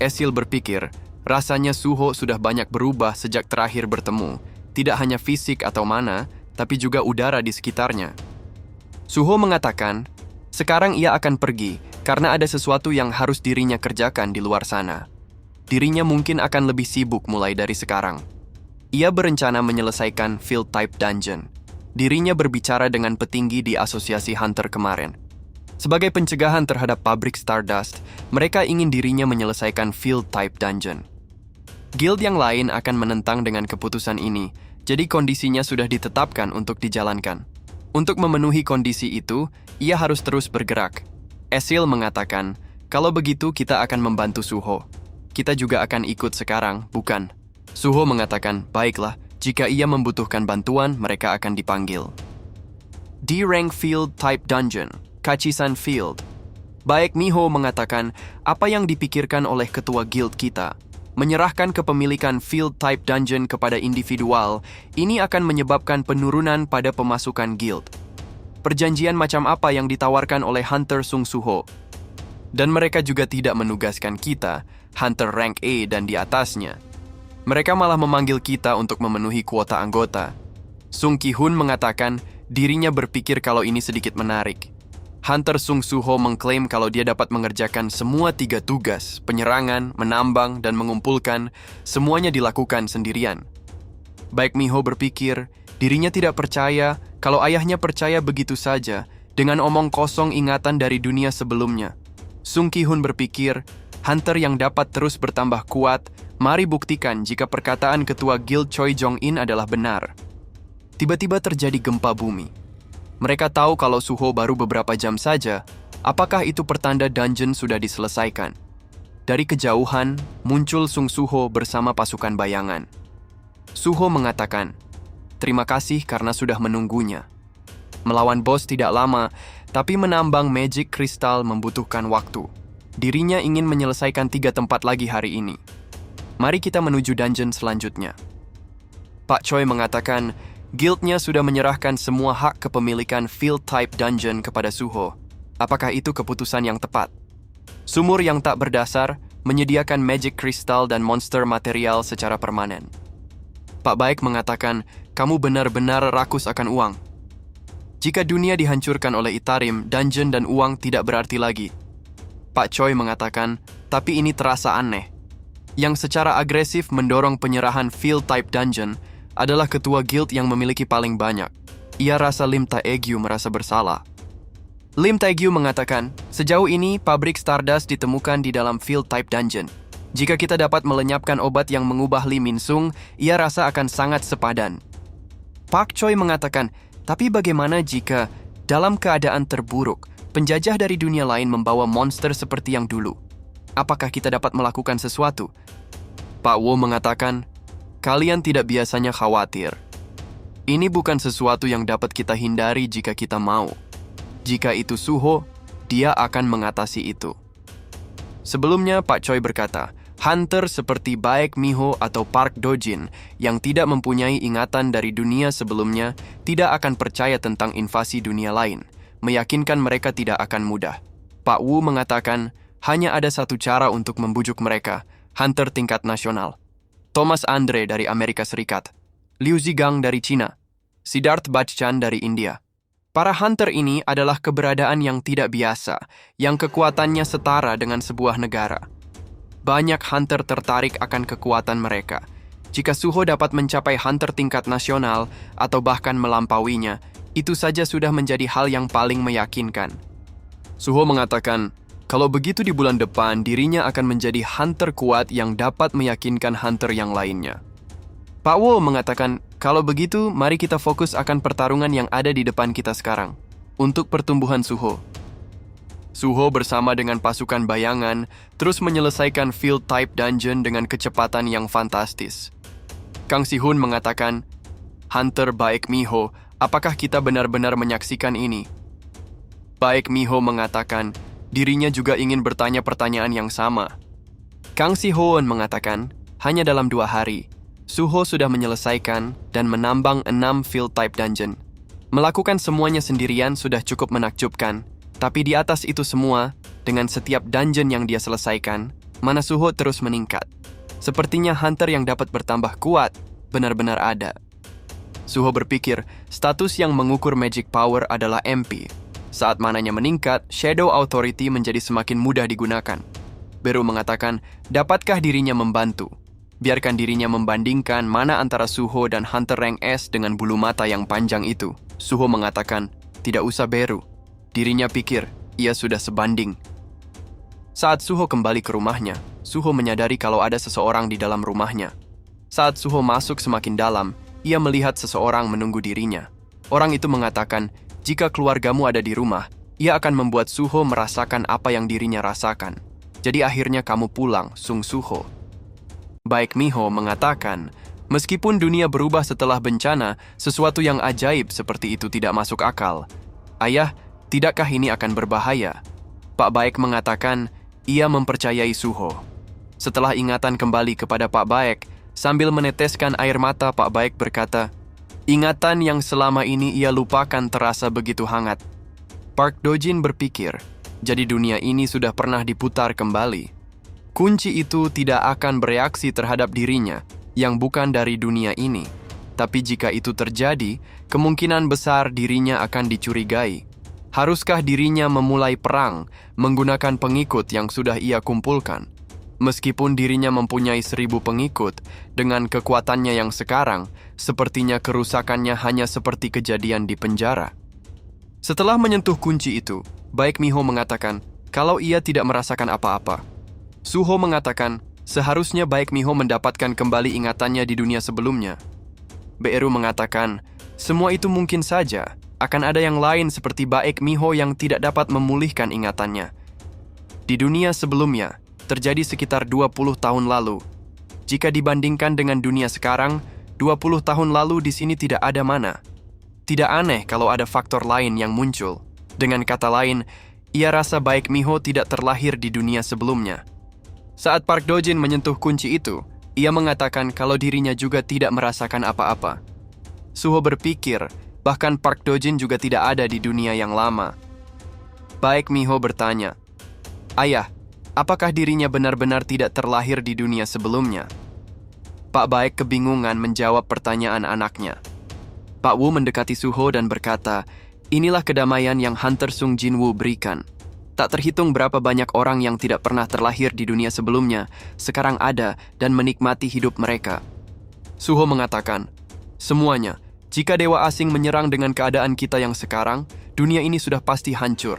Esil berpikir, rasanya Suho sudah banyak berubah sejak terakhir bertemu, tidak hanya fisik atau mana, tapi juga udara di sekitarnya. Suho mengatakan, sekarang ia akan pergi karena ada sesuatu yang harus dirinya kerjakan di luar sana. Dirinya mungkin akan lebih sibuk mulai dari sekarang. Ia berencana menyelesaikan Field Type Dungeon. Dirinya berbicara dengan petinggi di Asosiasi Hunter kemarin. Sebagai pencegahan terhadap pabrik Stardust, mereka ingin dirinya menyelesaikan Field Type Dungeon. Guild yang lain akan menentang dengan keputusan ini, jadi kondisinya sudah ditetapkan untuk dijalankan. Untuk memenuhi kondisi itu, ia harus terus bergerak. Esil mengatakan, kalau begitu kita akan membantu Suho. Kita juga akan ikut sekarang, bukan? Suho mengatakan, baiklah, jika ia membutuhkan bantuan, mereka akan dipanggil. D-Rank Field Type Dungeon, Kachisan Field. Baek Miho mengatakan, apa yang dipikirkan oleh ketua guild kita, menyerahkan kepemilikan Field Type Dungeon kepada individual, ini akan menyebabkan penurunan pada pemasukan guild. Perjanjian macam apa yang ditawarkan oleh Hunter Sung Suho? Dan mereka juga tidak menugaskan kita, Hunter Rank A dan di atasnya. Mereka malah memanggil kita untuk memenuhi kuota anggota. Sung Ki-hun mengatakan dirinya berpikir kalau ini sedikit menarik. Hunter Sung Suho mengklaim kalau dia dapat mengerjakan semua 3 tugas, penyerangan, menambang, dan mengumpulkan, semuanya dilakukan sendirian. Baek Miho berpikir dirinya tidak percaya kalau ayahnya percaya begitu saja dengan omong kosong ingatan dari dunia sebelumnya. Sung Ki-hun berpikir, Hunter yang dapat terus bertambah kuat, mari buktikan jika perkataan ketua guild Choi Jong-in adalah benar. Tiba-tiba terjadi gempa bumi. Mereka tahu kalau Suho baru beberapa jam saja, apakah itu pertanda dungeon sudah diselesaikan. Dari kejauhan, muncul Sung Suho bersama pasukan bayangan. Suho mengatakan, "Terima kasih karena sudah menunggunya. Melawan bos tidak lama, tapi menambang magic kristal membutuhkan waktu. Dirinya ingin menyelesaikan 3 tempat lagi hari ini. Mari kita menuju dungeon selanjutnya." Pak Choi mengatakan, guildnya sudah menyerahkan semua hak kepemilikan field type dungeon kepada Suho. Apakah itu keputusan yang tepat? Sumur yang tak berdasar menyediakan magic kristal dan monster material secara permanen. Pak Baik mengatakan, kamu benar-benar rakus akan uang. Jika dunia dihancurkan oleh Itarim, dungeon dan uang tidak berarti lagi. Pak Choi mengatakan, tapi ini terasa aneh. Yang secara agresif mendorong penyerahan field type dungeon adalah ketua guild yang memiliki paling banyak. Ia rasa Lim Taegyu merasa bersalah. Lim Taegyu mengatakan, sejauh ini pabrik Stardust ditemukan di dalam field type dungeon. Jika kita dapat melenyapkan obat yang mengubah Lee Min-sung, ia rasa akan sangat sepadan. Pak Choi mengatakan, tapi bagaimana jika dalam keadaan terburuk, penjajah dari dunia lain membawa monster seperti yang dulu? Apakah kita dapat melakukan sesuatu? Pak Wo mengatakan, kalian tidak biasanya khawatir. Ini bukan sesuatu yang dapat kita hindari jika kita mau. Jika itu Suho, dia akan mengatasi itu. Sebelumnya, Pak Choi berkata, hunter seperti Baek Miho atau Park Dojin yang tidak mempunyai ingatan dari dunia sebelumnya tidak akan percaya tentang invasi dunia lain. Meyakinkan mereka tidak akan mudah. Pak Wu mengatakan, hanya ada satu cara untuk membujuk mereka, hunter tingkat nasional. Thomas Andre dari Amerika Serikat, Liu Zigang dari Cina, Siddharth Bachchan dari India. Para hunter ini adalah keberadaan yang tidak biasa, yang kekuatannya setara dengan sebuah negara. Banyak hunter tertarik akan kekuatan mereka. Jika Suho dapat mencapai hunter tingkat nasional atau bahkan melampauinya, itu saja sudah menjadi hal yang paling meyakinkan. Suho mengatakan, kalau begitu di bulan depan dirinya akan menjadi hunter kuat yang dapat meyakinkan hunter yang lainnya. Pak Wo mengatakan, kalau begitu mari kita fokus akan pertarungan yang ada di depan kita sekarang, untuk pertumbuhan Suho. Suho bersama dengan pasukan bayangan terus menyelesaikan field type dungeon dengan kecepatan yang fantastis. Kang Si-hun mengatakan, Hunter Baek Miho, apakah kita benar-benar menyaksikan ini? Baek Miho mengatakan, dirinya juga ingin bertanya pertanyaan yang sama. Kang Si-hun mengatakan, hanya dalam 2 hari, Suho sudah menyelesaikan dan menambang 6 field type dungeon. Melakukan semuanya sendirian sudah cukup menakjubkan, tapi di atas itu semua, dengan setiap dungeon yang dia selesaikan, mana Suho terus meningkat. Sepertinya hunter yang dapat bertambah kuat, benar-benar ada. Suho berpikir, status yang mengukur magic power adalah MP. Saat mananya meningkat, Shadow Authority menjadi semakin mudah digunakan. Beru mengatakan, dapatkah dirinya membantu? Biarkan dirinya membandingkan mana antara Suho dan Hunter Rank S dengan bulu mata yang panjang itu. Suho mengatakan, tidak usah Beru. Dirinya pikir, ia sudah sebanding. Saat Suho kembali ke rumahnya, Suho menyadari kalau ada seseorang di dalam rumahnya. Saat Suho masuk semakin dalam, ia melihat seseorang menunggu dirinya. Orang itu mengatakan, jika keluargamu ada di rumah, ia akan membuat Suho merasakan apa yang dirinya rasakan. Jadi akhirnya kamu pulang, Sung Suho. Baek Miho mengatakan, meskipun dunia berubah setelah bencana, sesuatu yang ajaib seperti itu tidak masuk akal. Ayah, tidakkah ini akan berbahaya? Pak Baek mengatakan, ia mempercayai Suho. Setelah ingatan kembali kepada Pak Baek, sambil meneteskan air mata, Pak Baek berkata, ingatan yang selama ini ia lupakan terasa begitu hangat. Park Dojin berpikir, jadi dunia ini sudah pernah diputar kembali. Kunci itu tidak akan bereaksi terhadap dirinya yang bukan dari dunia ini. Tapi jika itu terjadi, kemungkinan besar dirinya akan dicurigai. Haruskah dirinya memulai perang menggunakan pengikut yang sudah ia kumpulkan? Meskipun dirinya mempunyai 1000 pengikut, dengan kekuatannya yang sekarang, sepertinya kerusakannya hanya seperti kejadian di penjara. Setelah menyentuh kunci itu, Baek Miho mengatakan, kalau ia tidak merasakan apa-apa. Suho mengatakan, seharusnya Baek Miho mendapatkan kembali ingatannya di dunia sebelumnya. Beru mengatakan, semua itu mungkin saja, akan ada yang lain seperti Baek Miho yang tidak dapat memulihkan ingatannya. Di dunia sebelumnya, terjadi sekitar 20 tahun lalu. Jika dibandingkan dengan dunia sekarang, 20 tahun lalu di sini tidak ada mana. Tidak aneh kalau ada faktor lain yang muncul. Dengan kata lain, ia rasa Baek Miho tidak terlahir di dunia sebelumnya. Saat Park Dojin menyentuh kunci itu, ia mengatakan kalau dirinya juga tidak merasakan apa-apa. Suho berpikir, bahkan Park Dojin juga tidak ada di dunia yang lama. Baek Miho bertanya, "Ayah, apakah dirinya benar-benar tidak terlahir di dunia sebelumnya?" Pak Baek kebingungan menjawab pertanyaan anaknya. Pak Wu mendekati Suho dan berkata, "Inilah kedamaian yang Hunter Sung Jinwoo berikan. Tak terhitung berapa banyak orang yang tidak pernah terlahir di dunia sebelumnya, sekarang ada dan menikmati hidup mereka." Suho mengatakan, "Semuanya, jika dewa asing menyerang dengan keadaan kita yang sekarang, dunia ini sudah pasti hancur.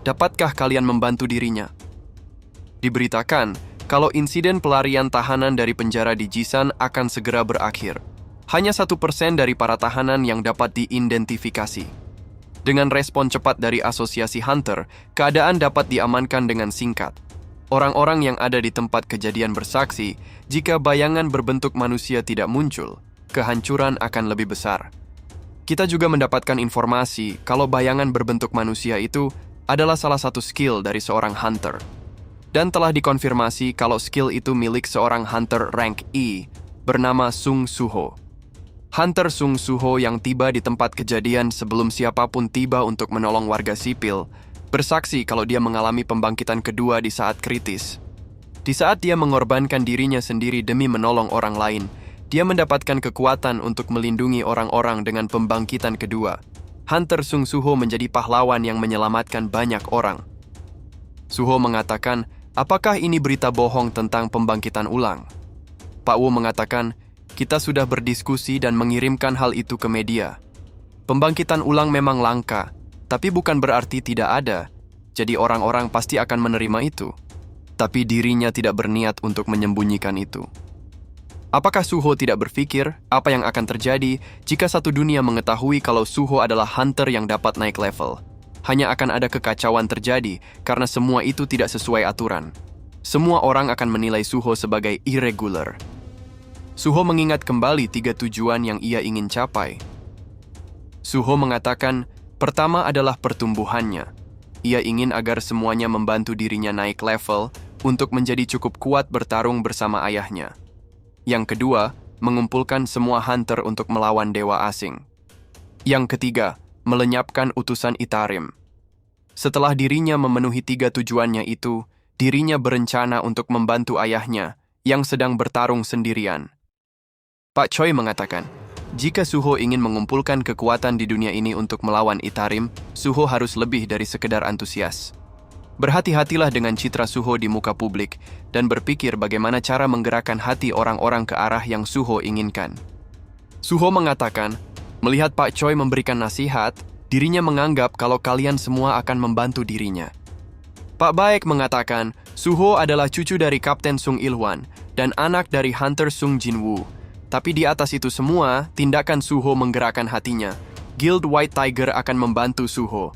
Dapatkah kalian membantu dirinya?" Diberitakan kalau insiden pelarian tahanan dari penjara di Jisan akan segera berakhir. Hanya 1% dari para tahanan yang dapat diidentifikasi. Dengan respon cepat dari Asosiasi Hunter, keadaan dapat diamankan dengan singkat. Orang-orang yang ada di tempat kejadian bersaksi, jika bayangan berbentuk manusia tidak muncul, kehancuran akan lebih besar. Kita juga mendapatkan informasi kalau bayangan berbentuk manusia itu adalah salah satu skill dari seorang hunter. Dan telah dikonfirmasi kalau skill itu milik seorang hunter rank E bernama Sung Suho. Hunter Sung Suho yang tiba di tempat kejadian sebelum siapapun tiba untuk menolong warga sipil, bersaksi kalau dia mengalami pembangkitan kedua di saat kritis. Di saat dia mengorbankan dirinya sendiri demi menolong orang lain, dia mendapatkan kekuatan untuk melindungi orang-orang dengan pembangkitan kedua. Hunter Sung Suho menjadi pahlawan yang menyelamatkan banyak orang. Suho mengatakan, apakah ini berita bohong tentang pembangkitan ulang? Pak Wu mengatakan, kita sudah berdiskusi dan mengirimkan hal itu ke media. Pembangkitan ulang memang langka, tapi bukan berarti tidak ada. Jadi orang-orang pasti akan menerima itu. Tapi dirinya tidak berniat untuk menyembunyikan itu. Apakah Suho tidak berpikir apa yang akan terjadi jika satu dunia mengetahui kalau Suho adalah hunter yang dapat naik level? Hanya akan ada kekacauan terjadi karena semua itu tidak sesuai aturan. Semua orang akan menilai Suho sebagai irregular. Suho mengingat kembali 3 tujuan yang ia ingin capai. Suho mengatakan, pertama adalah pertumbuhannya. Ia ingin agar semuanya membantu dirinya naik level untuk menjadi cukup kuat bertarung bersama ayahnya. Yang kedua, mengumpulkan semua hunter untuk melawan dewa asing. Yang ketiga, melenyapkan utusan Itarim. Setelah dirinya memenuhi 3 tujuannya itu, dirinya berencana untuk membantu ayahnya yang sedang bertarung sendirian. Pak Choi mengatakan, jika Suho ingin mengumpulkan kekuatan di dunia ini untuk melawan Itarim, Suho harus lebih dari sekedar antusias. Berhati-hatilah dengan citra Suho di muka publik dan berpikir bagaimana cara menggerakkan hati orang-orang ke arah yang Suho inginkan. Suho mengatakan, melihat Pak Choi memberikan nasihat, dirinya menganggap kalau kalian semua akan membantu dirinya. Pak Baek mengatakan, Suho adalah cucu dari Kapten Sung Il-hwan dan anak dari Hunter Sung Jinwoo. Tapi di atas itu semua, tindakan Suho menggerakkan hatinya. Guild White Tiger akan membantu Suho.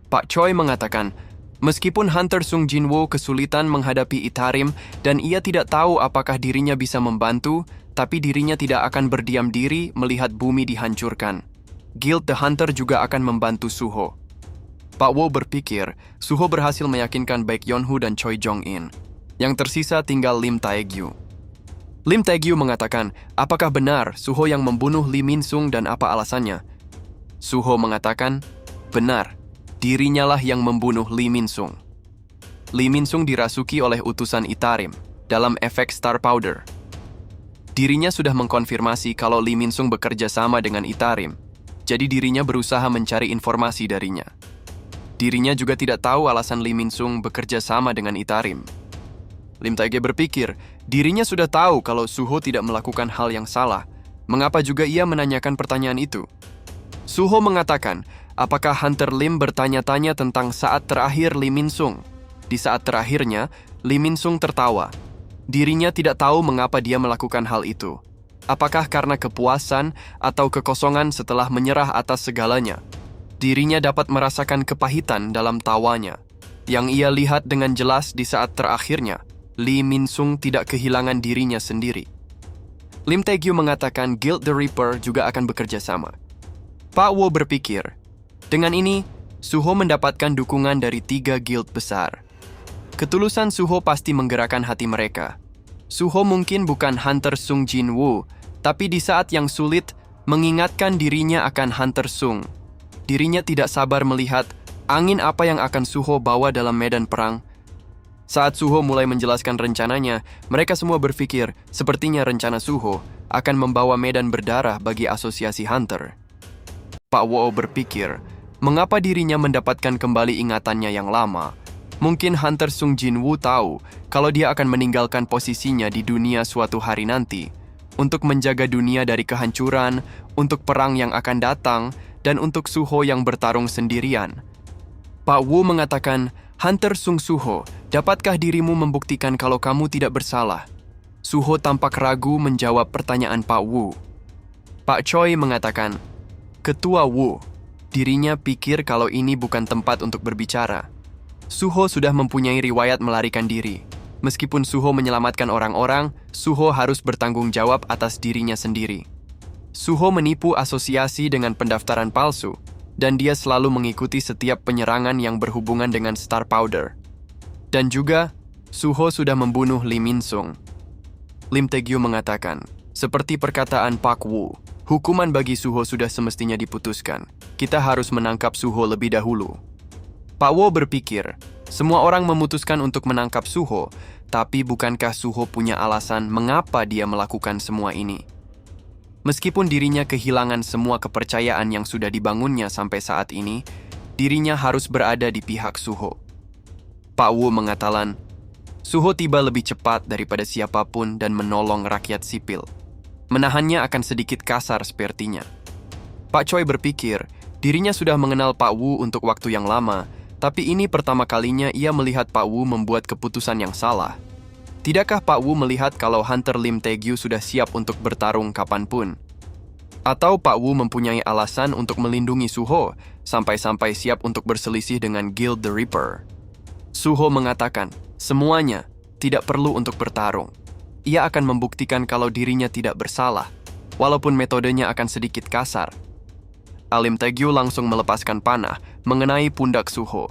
Pak Choi mengatakan, meskipun Hunter Sung Jinwoo kesulitan menghadapi Itarim dan ia tidak tahu apakah dirinya bisa membantu, tapi dirinya tidak akan berdiam diri melihat bumi dihancurkan. Guild The Hunter juga akan membantu Suho. Pak Wo berpikir, Suho berhasil meyakinkan baik Yeonhu dan Choi Jong-in. Yang tersisa tinggal Lim Taegyu. Lim Taegyu mengatakan, apakah benar Suho yang membunuh Lee Min-sung dan apa alasannya? Suho mengatakan, benar, dirinya lah yang membunuh Lee Min-sung. Lee Min-sung dirasuki oleh utusan Itarim dalam efek Star Powder. Dirinya sudah mengkonfirmasi kalau Lee Min-sung bekerja sama dengan Itarim, jadi dirinya berusaha mencari informasi darinya. Dirinya juga tidak tahu alasan Lee Min-sung bekerja sama dengan Itarim. Lim Taegye berpikir, dirinya sudah tahu kalau Suho tidak melakukan hal yang salah. Mengapa juga ia menanyakan pertanyaan itu? Suho mengatakan, apakah Hunter Lim bertanya-tanya tentang saat terakhir Lee Min-sung? Di saat terakhirnya, Lee Min-sung tertawa. Dirinya tidak tahu mengapa dia melakukan hal itu. Apakah karena kepuasan atau kekosongan setelah menyerah atas segalanya? Dirinya dapat merasakan kepahitan dalam tawanya, yang ia lihat dengan jelas di saat terakhirnya, Lee Min-sung tidak kehilangan dirinya sendiri. Lim Tae-gyu mengatakan Guild the Reaper juga akan bekerja sama. Pak Wo berpikir, dengan ini, Suho mendapatkan dukungan dari 3 guild besar. Ketulusan Suho pasti menggerakkan hati mereka. Suho mungkin bukan Hunter Sung Jin-woo, tapi di saat yang sulit, mengingatkan dirinya akan Hunter Sung. Dirinya tidak sabar melihat angin apa yang akan Suho bawa dalam medan perang. Saat Suho mulai menjelaskan rencananya, mereka semua berpikir sepertinya rencana Suho akan membawa medan berdarah bagi asosiasi Hunter. Pak Wo berpikir, mengapa dirinya mendapatkan kembali ingatannya yang lama? Mungkin Hunter Sung Jin-woo tahu kalau dia akan meninggalkan posisinya di dunia suatu hari nanti untuk menjaga dunia dari kehancuran, untuk perang yang akan datang, dan untuk Suho yang bertarung sendirian. Pak Wu mengatakan, Hunter Sung Suho, dapatkah dirimu membuktikan kalau kamu tidak bersalah? Suho tampak ragu menjawab pertanyaan Pak Wu. Pak Choi mengatakan, Ketua Wu, dirinya pikir kalau ini bukan tempat untuk berbicara. Suho sudah mempunyai riwayat melarikan diri. Meskipun Suho menyelamatkan orang-orang, Suho harus bertanggung jawab atas dirinya sendiri. Suho menipu asosiasi dengan pendaftaran palsu, dan dia selalu mengikuti setiap penyerangan yang berhubungan dengan Star Powder. Dan juga, Suho sudah membunuh Lee Min-sung. Lim Tae-gyu mengatakan, seperti perkataan Pak Wu, hukuman bagi Suho sudah semestinya diputuskan. Kita harus menangkap Suho lebih dahulu. Pak Wo berpikir, semua orang memutuskan untuk menangkap Suho, tapi bukankah Suho punya alasan mengapa dia melakukan semua ini? Meskipun dirinya kehilangan semua kepercayaan yang sudah dibangunnya sampai saat ini, dirinya harus berada di pihak Suho. Pak Wu mengatakan, Suho tiba lebih cepat daripada siapapun dan menolong rakyat sipil. Menahannya akan sedikit kasar sepertinya. Pak Choi berpikir, dirinya sudah mengenal Pak Wu untuk waktu yang lama, tapi ini pertama kalinya ia melihat Pak Wu membuat keputusan yang salah. Tidakkah Pak Wu melihat kalau Hunter Lim Tae-gyu sudah siap untuk bertarung kapanpun? Atau Pak Wu mempunyai alasan untuk melindungi Suho, sampai-sampai siap untuk berselisih dengan Guild the Reaper? Suho mengatakan, semuanya tidak perlu untuk bertarung. Ia akan membuktikan kalau dirinya tidak bersalah, walaupun metodenya akan sedikit kasar. Lim Tae-gyu langsung melepaskan panah mengenai pundak Suho.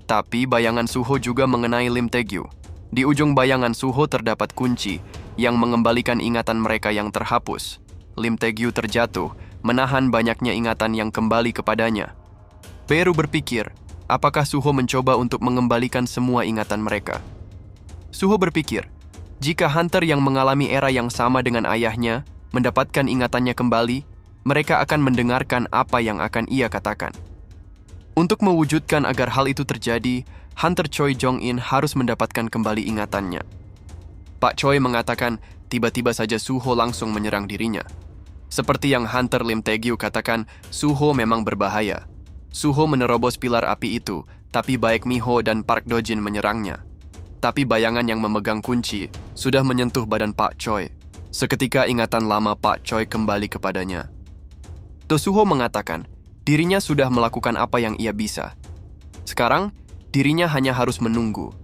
Tapi bayangan Suho juga mengenai Lim Tae-gyu. Di ujung bayangan Suho terdapat kunci yang mengembalikan ingatan mereka yang terhapus. Lim Tae-gyu terjatuh, menahan banyaknya ingatan yang kembali kepadanya. Beru berpikir, apakah Suho mencoba untuk mengembalikan semua ingatan mereka? Suho berpikir, jika Hunter yang mengalami era yang sama dengan ayahnya mendapatkan ingatannya kembali, mereka akan mendengarkan apa yang akan ia katakan. Untuk mewujudkan agar hal itu terjadi, Hunter Choi Jong-in harus mendapatkan kembali ingatannya. Pak Choi mengatakan, tiba-tiba saja Suho langsung menyerang dirinya. Seperti yang Hunter Lim Tae-gyu katakan, Suho memang berbahaya. Suho menerobos pilar api itu, tapi baik Miho dan Park Do-jin menyerangnya. Tapi bayangan yang memegang kunci sudah menyentuh badan Pak Choi. Seketika ingatan lama Pak Choi kembali kepadanya. Do Suho mengatakan, dirinya sudah melakukan apa yang ia bisa. Sekarang, dirinya hanya harus menunggu.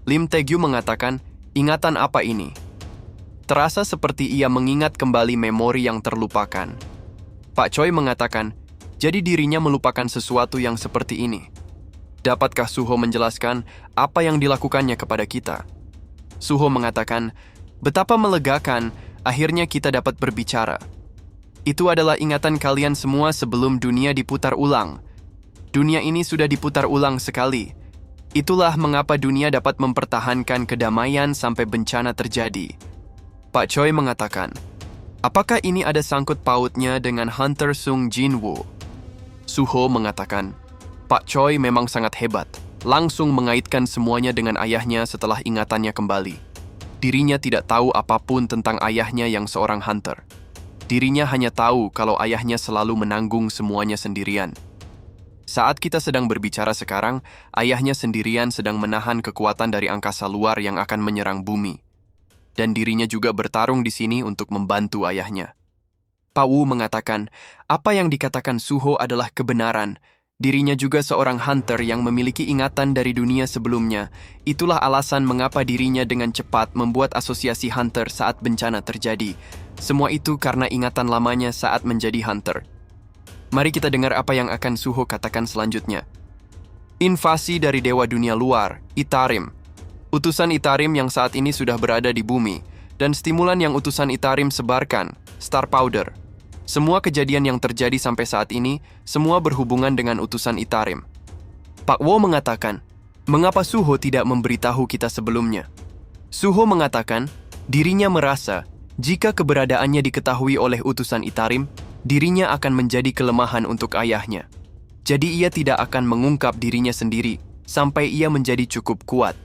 Lim Tae-gyu mengatakan, ingatan apa ini? Terasa seperti ia mengingat kembali memori yang terlupakan. Pak Choi mengatakan, jadi dirinya melupakan sesuatu yang seperti ini. Dapatkah Suho menjelaskan apa yang dilakukannya kepada kita? Suho mengatakan, betapa melegakan, akhirnya kita dapat berbicara. Itu adalah ingatan kalian semua sebelum dunia diputar ulang. Dunia ini sudah diputar ulang sekali. Itulah mengapa dunia dapat mempertahankan kedamaian sampai bencana terjadi. Pak Choi mengatakan, apakah ini ada sangkut pautnya dengan Hunter Sung Jin-woo? Suho mengatakan, Pak Choi memang sangat hebat, langsung mengaitkan semuanya dengan ayahnya setelah ingatannya kembali. Dirinya tidak tahu apapun tentang ayahnya yang seorang hunter. Dirinya hanya tahu kalau ayahnya selalu menanggung semuanya sendirian. Saat kita sedang berbicara sekarang, ayahnya sendirian sedang menahan kekuatan dari angkasa luar yang akan menyerang bumi. Dan dirinya juga bertarung di sini untuk membantu ayahnya. Pak Wu mengatakan, apa yang dikatakan Suho adalah kebenaran. Dirinya juga seorang hunter yang memiliki ingatan dari dunia sebelumnya. Itulah alasan mengapa dirinya dengan cepat membuat asosiasi hunter saat bencana terjadi. Semua itu karena ingatan lamanya saat menjadi hunter. Mari kita dengar apa yang akan Suho katakan selanjutnya. Invasi dari dewa dunia luar, Itarim. Utusan Itarim yang saat ini sudah berada di bumi, dan stimulan yang utusan Itarim sebarkan, Star Powder. Semua kejadian yang terjadi sampai saat ini, semua berhubungan dengan utusan Itarim. Pak Wo mengatakan, mengapa Suho tidak memberitahu kita sebelumnya? Suho mengatakan, dirinya merasa, jika keberadaannya diketahui oleh utusan Itarim, dirinya akan menjadi kelemahan untuk ayahnya. Jadi ia tidak akan mengungkap dirinya sendiri, sampai ia menjadi cukup kuat.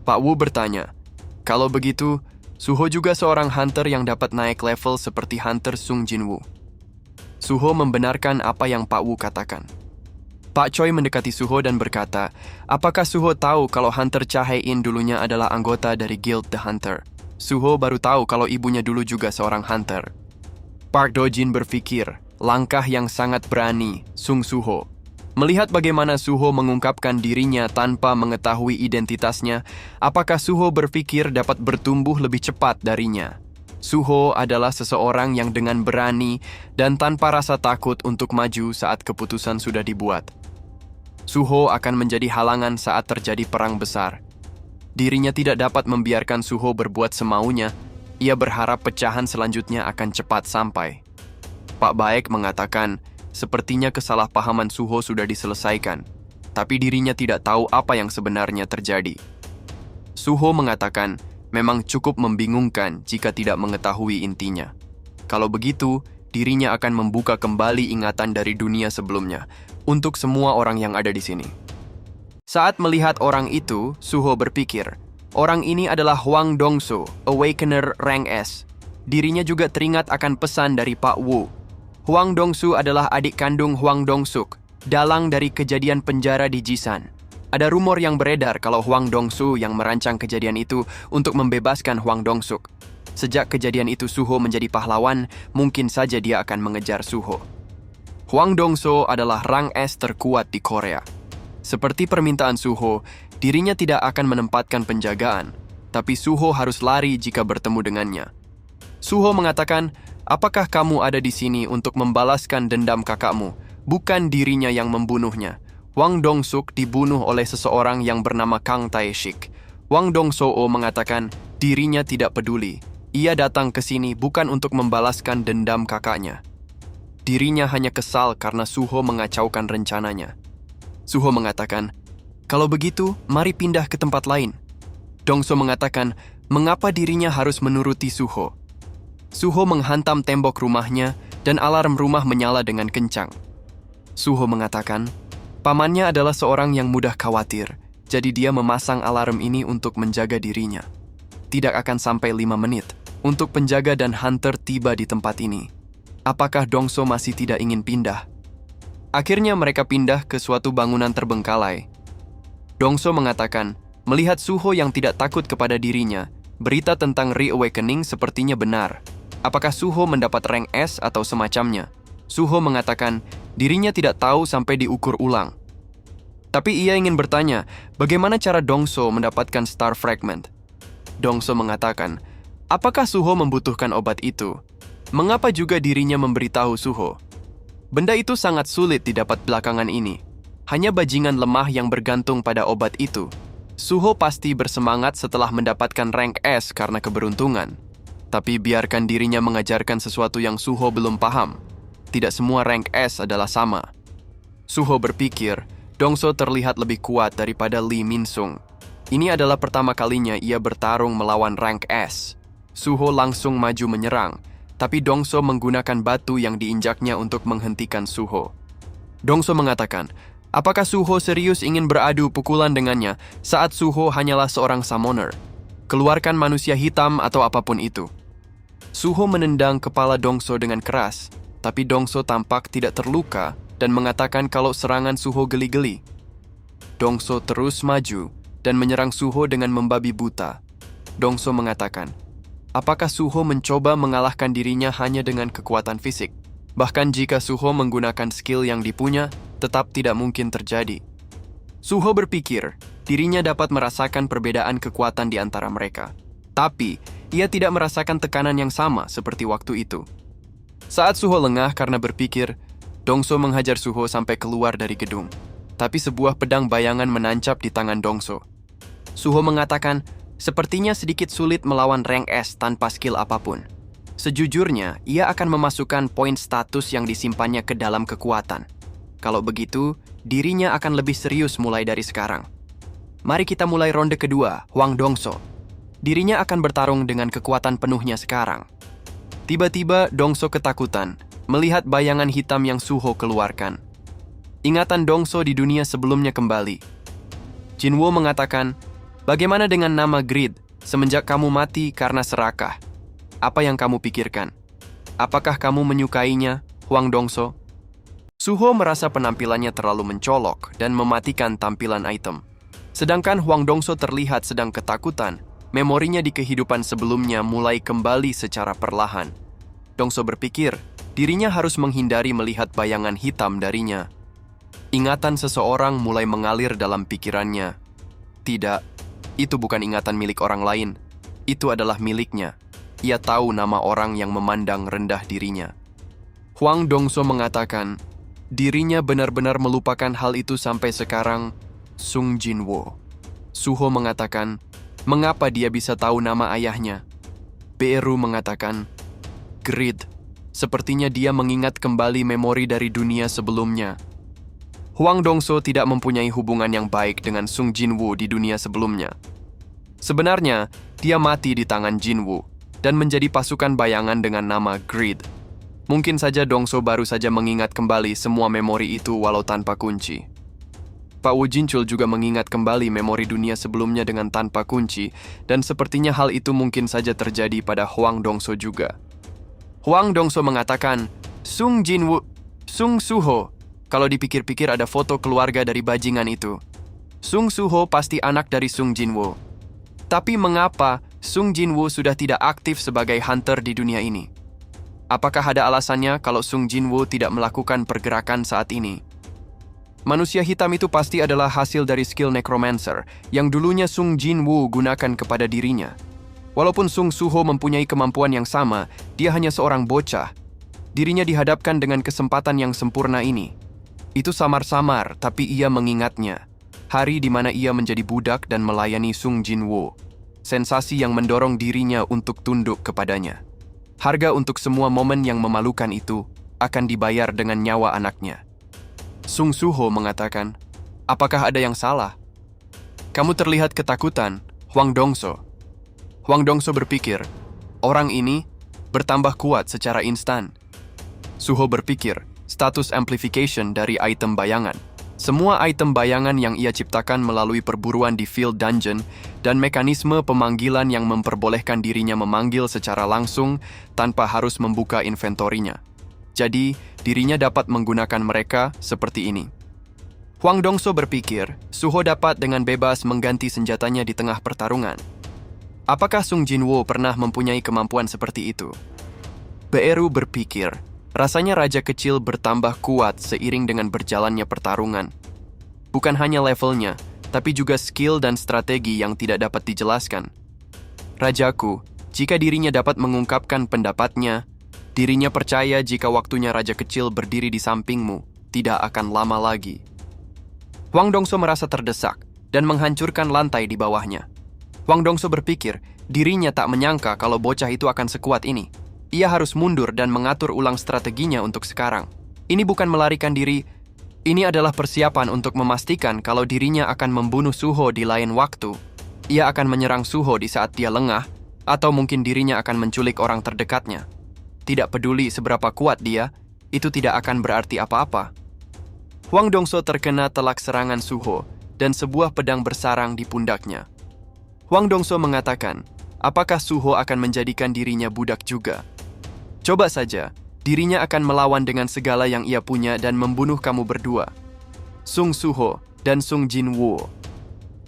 Pak Wu bertanya, kalau begitu, Suho juga seorang hunter yang dapat naik level seperti hunter Sung Jinwoo. Suho membenarkan apa yang Pak Wu katakan. Pak Choi mendekati Suho dan berkata, apakah Suho tahu kalau Hunter Cha Hae-in dulunya adalah anggota dari Guild The Hunter? Suho baru tahu kalau ibunya dulu juga seorang hunter. Park Do-jin berpikir, langkah yang sangat berani, Sung Suho. Melihat bagaimana Suho mengungkapkan dirinya tanpa mengetahui identitasnya, apakah Suho berpikir dapat bertumbuh lebih cepat darinya? Suho adalah seseorang yang dengan berani dan tanpa rasa takut untuk maju saat keputusan sudah dibuat. Suho akan menjadi halangan saat terjadi perang besar. Dirinya tidak dapat membiarkan Suho berbuat semaunya. Ia berharap pecahan selanjutnya akan cepat sampai. Pak Baek mengatakan, sepertinya kesalahpahaman Suho sudah diselesaikan, tapi dirinya tidak tahu apa yang sebenarnya terjadi. Suho mengatakan, memang cukup membingungkan jika tidak mengetahui intinya. Kalau begitu, dirinya akan membuka kembali ingatan dari dunia sebelumnya untuk semua orang yang ada di sini. Saat melihat orang itu, Suho berpikir, orang ini adalah Hwang Dong-so, Awakener Rank S. Dirinya juga teringat akan pesan dari Pak Wu. Hwang Dong-su adalah adik kandung Hwang Dong-suk, dalang dari kejadian penjara di Jisan. Ada rumor yang beredar kalau Hwang Dong-su yang merancang kejadian itu untuk membebaskan Hwang Dong-suk. Sejak kejadian itu Suho menjadi pahlawan, mungkin saja dia akan mengejar Suho. Hwang Dong-so adalah rank S terkuat di Korea. Seperti permintaan Suho, dirinya tidak akan menempatkan penjagaan, tapi Suho harus lari jika bertemu dengannya. Suho mengatakan, apakah kamu ada di sini untuk membalaskan dendam kakakmu, bukan dirinya yang membunuhnya? Hwang Dong-suk dibunuh oleh seseorang yang bernama Kang Tae-shik. Hwang Dong-soo mengatakan dirinya tidak peduli. Ia datang ke sini bukan untuk membalaskan dendam kakaknya. Dirinya hanya kesal karena Suho mengacaukan rencananya. Suho mengatakan, kalau begitu, mari pindah ke tempat lain. Dong-so mengatakan, mengapa dirinya harus menuruti Suho? Suho menghantam tembok rumahnya dan alarm rumah menyala dengan kencang. Suho mengatakan, pamannya adalah seorang yang mudah khawatir, jadi dia memasang alarm ini untuk menjaga dirinya. Tidak akan sampai 5 menit untuk penjaga dan hunter tiba di tempat ini. Apakah Dong-so masih tidak ingin pindah? Akhirnya mereka pindah ke suatu bangunan terbengkalai. Dong-so mengatakan, melihat Suho yang tidak takut kepada dirinya, berita tentang Reawakening sepertinya benar. Apakah Suho mendapat rank S atau semacamnya? Suho mengatakan dirinya tidak tahu sampai diukur ulang. Tapi ia ingin bertanya, bagaimana cara Dong-so mendapatkan Star Fragment? Dong-so mengatakan, apakah Suho membutuhkan obat itu? Mengapa juga dirinya memberitahu Suho? Benda itu sangat sulit didapat belakangan ini. Hanya bajingan lemah yang bergantung pada obat itu. Suho pasti bersemangat setelah mendapatkan rank S karena keberuntungan. Tapi biarkan dirinya mengajarkan sesuatu yang Suho belum paham. Tidak semua rank S adalah sama. Suho berpikir, Dong-so terlihat lebih kuat daripada Lee Min-sung. Ini adalah pertama kalinya ia bertarung melawan rank S. Suho langsung maju menyerang, tapi Dong-so menggunakan batu yang diinjaknya untuk menghentikan Suho. Dong-so mengatakan, apakah Suho serius ingin beradu pukulan dengannya saat Suho hanyalah seorang summoner? Keluarkan manusia hitam atau apapun itu. Suho menendang kepala Dong-so dengan keras, tapi Dong-so tampak tidak terluka dan mengatakan kalau serangan Suho geli-geli. Dong-so terus maju dan menyerang Suho dengan membabi buta. Dong-so mengatakan, apakah Suho mencoba mengalahkan dirinya hanya dengan kekuatan fisik? Bahkan jika Suho menggunakan skill yang dipunya, tetap tidak mungkin terjadi. Suho berpikir dirinya dapat merasakan perbedaan kekuatan di antara mereka. Tapi, ia tidak merasakan tekanan yang sama seperti waktu itu. Saat Suho lengah karena berpikir, Dongso menghajar Suho sampai keluar dari gedung. Tapi sebuah pedang bayangan menancap di tangan Dongso. Suho mengatakan, sepertinya sedikit sulit melawan rank S tanpa skill apapun. Sejujurnya, ia akan memasukkan poin status yang disimpannya ke dalam kekuatan. Kalau begitu, dirinya akan lebih serius mulai dari sekarang. Mari kita mulai ronde kedua, Hwang Dongso. Dirinya akan bertarung dengan kekuatan penuhnya sekarang. Tiba-tiba, Dongso ketakutan melihat bayangan hitam yang Suho keluarkan. Ingatan Dongso di dunia sebelumnya kembali. Jinwoo mengatakan, bagaimana dengan nama Grid semenjak kamu mati karena serakah? Apa yang kamu pikirkan? Apakah kamu menyukainya, Hwang Dongso? Suho merasa penampilannya terlalu mencolok dan mematikan tampilan item. Sedangkan Hwang Dongso terlihat sedang ketakutan, memorinya di kehidupan sebelumnya mulai kembali secara perlahan. Dongso berpikir, dirinya harus menghindari melihat bayangan hitam darinya. Ingatan seseorang mulai mengalir dalam pikirannya. Tidak, itu bukan ingatan milik orang lain. Itu adalah miliknya. Ia tahu nama orang yang memandang rendah dirinya. Hwang Dongso mengatakan, dirinya benar-benar melupakan hal itu sampai sekarang. Sung Jinwoo. Suho mengatakan, mengapa dia bisa tahu nama ayahnya? Beru mengatakan, Grid. Sepertinya dia mengingat kembali memori dari dunia sebelumnya. Hwang Dongso tidak mempunyai hubungan yang baik dengan Sung Jinwoo di dunia sebelumnya. Sebenarnya, dia mati di tangan Jinwoo dan menjadi pasukan bayangan dengan nama Grid. Mungkin saja Dongso baru saja mengingat kembali semua memori itu walau tanpa kunci. Pak Woo Jinchul juga mengingat kembali memori dunia sebelumnya dengan tanpa kunci, dan sepertinya hal itu mungkin saja terjadi pada Hwang Dongso juga. Hwang Dongso mengatakan, Sung Jinwoo, Sung Suho. Kalau dipikir-pikir ada foto keluarga dari bajingan itu. Sung Suho pasti anak dari Sung Jinwoo. Tapi mengapa Sung Jinwoo sudah tidak aktif sebagai hunter di dunia ini? Apakah ada alasannya kalau Sung Jinwoo tidak melakukan pergerakan saat ini? Manusia hitam itu pasti adalah hasil dari skill Necromancer yang dulunya Sung Jinwoo gunakan kepada dirinya. Walaupun Sung Suho mempunyai kemampuan yang sama, dia hanya seorang bocah. Dirinya dihadapkan dengan kesempatan yang sempurna ini. Itu samar-samar, tapi ia mengingatnya. Hari di mana ia menjadi budak dan melayani Sung Jinwoo. Sensasi yang mendorong dirinya untuk tunduk kepadanya. Harga untuk semua momen yang memalukan itu akan dibayar dengan nyawa anaknya. Sung Suho mengatakan, apakah ada yang salah? Kamu terlihat ketakutan, Hwang Dongso. Hwang Dongso berpikir, orang ini bertambah kuat secara instan. Suho berpikir, status amplification dari item bayangan. Semua item bayangan yang ia ciptakan melalui perburuan di field dungeon dan mekanisme pemanggilan yang memperbolehkan dirinya memanggil secara langsung tanpa harus membuka inventorinya. Jadi, dirinya dapat menggunakan mereka seperti ini. Hwang Dongso berpikir, Suho dapat dengan bebas mengganti senjatanya di tengah pertarungan. Apakah Sung Jinwoo pernah mempunyai kemampuan seperti itu? Beru berpikir, rasanya raja kecil bertambah kuat seiring dengan berjalannya pertarungan. Bukan hanya levelnya, tapi juga skill dan strategi yang tidak dapat dijelaskan. Rajaku, jika dirinya dapat mengungkapkan pendapatnya, dirinya percaya jika waktunya raja kecil berdiri di sampingmu, tidak akan lama lagi. Hwang Dongso merasa terdesak dan menghancurkan lantai di bawahnya. Hwang Dongso berpikir, dirinya tak menyangka kalau bocah itu akan sekuat ini. Ia harus mundur dan mengatur ulang strateginya untuk sekarang. Ini bukan melarikan diri, ini adalah persiapan untuk memastikan kalau dirinya akan membunuh Suho di lain waktu. Ia akan menyerang Suho di saat dia lengah, atau mungkin dirinya akan menculik orang terdekatnya. Tidak peduli seberapa kuat dia, itu tidak akan berarti apa-apa. Hwang Dongso terkena telak serangan Suho, dan sebuah pedang bersarang di pundaknya. Hwang Dongso mengatakan, apakah Suho akan menjadikan dirinya budak juga? Coba saja, dirinya akan melawan dengan segala yang ia punya dan membunuh kamu berdua. Sung Suho dan Sung Jinwoo.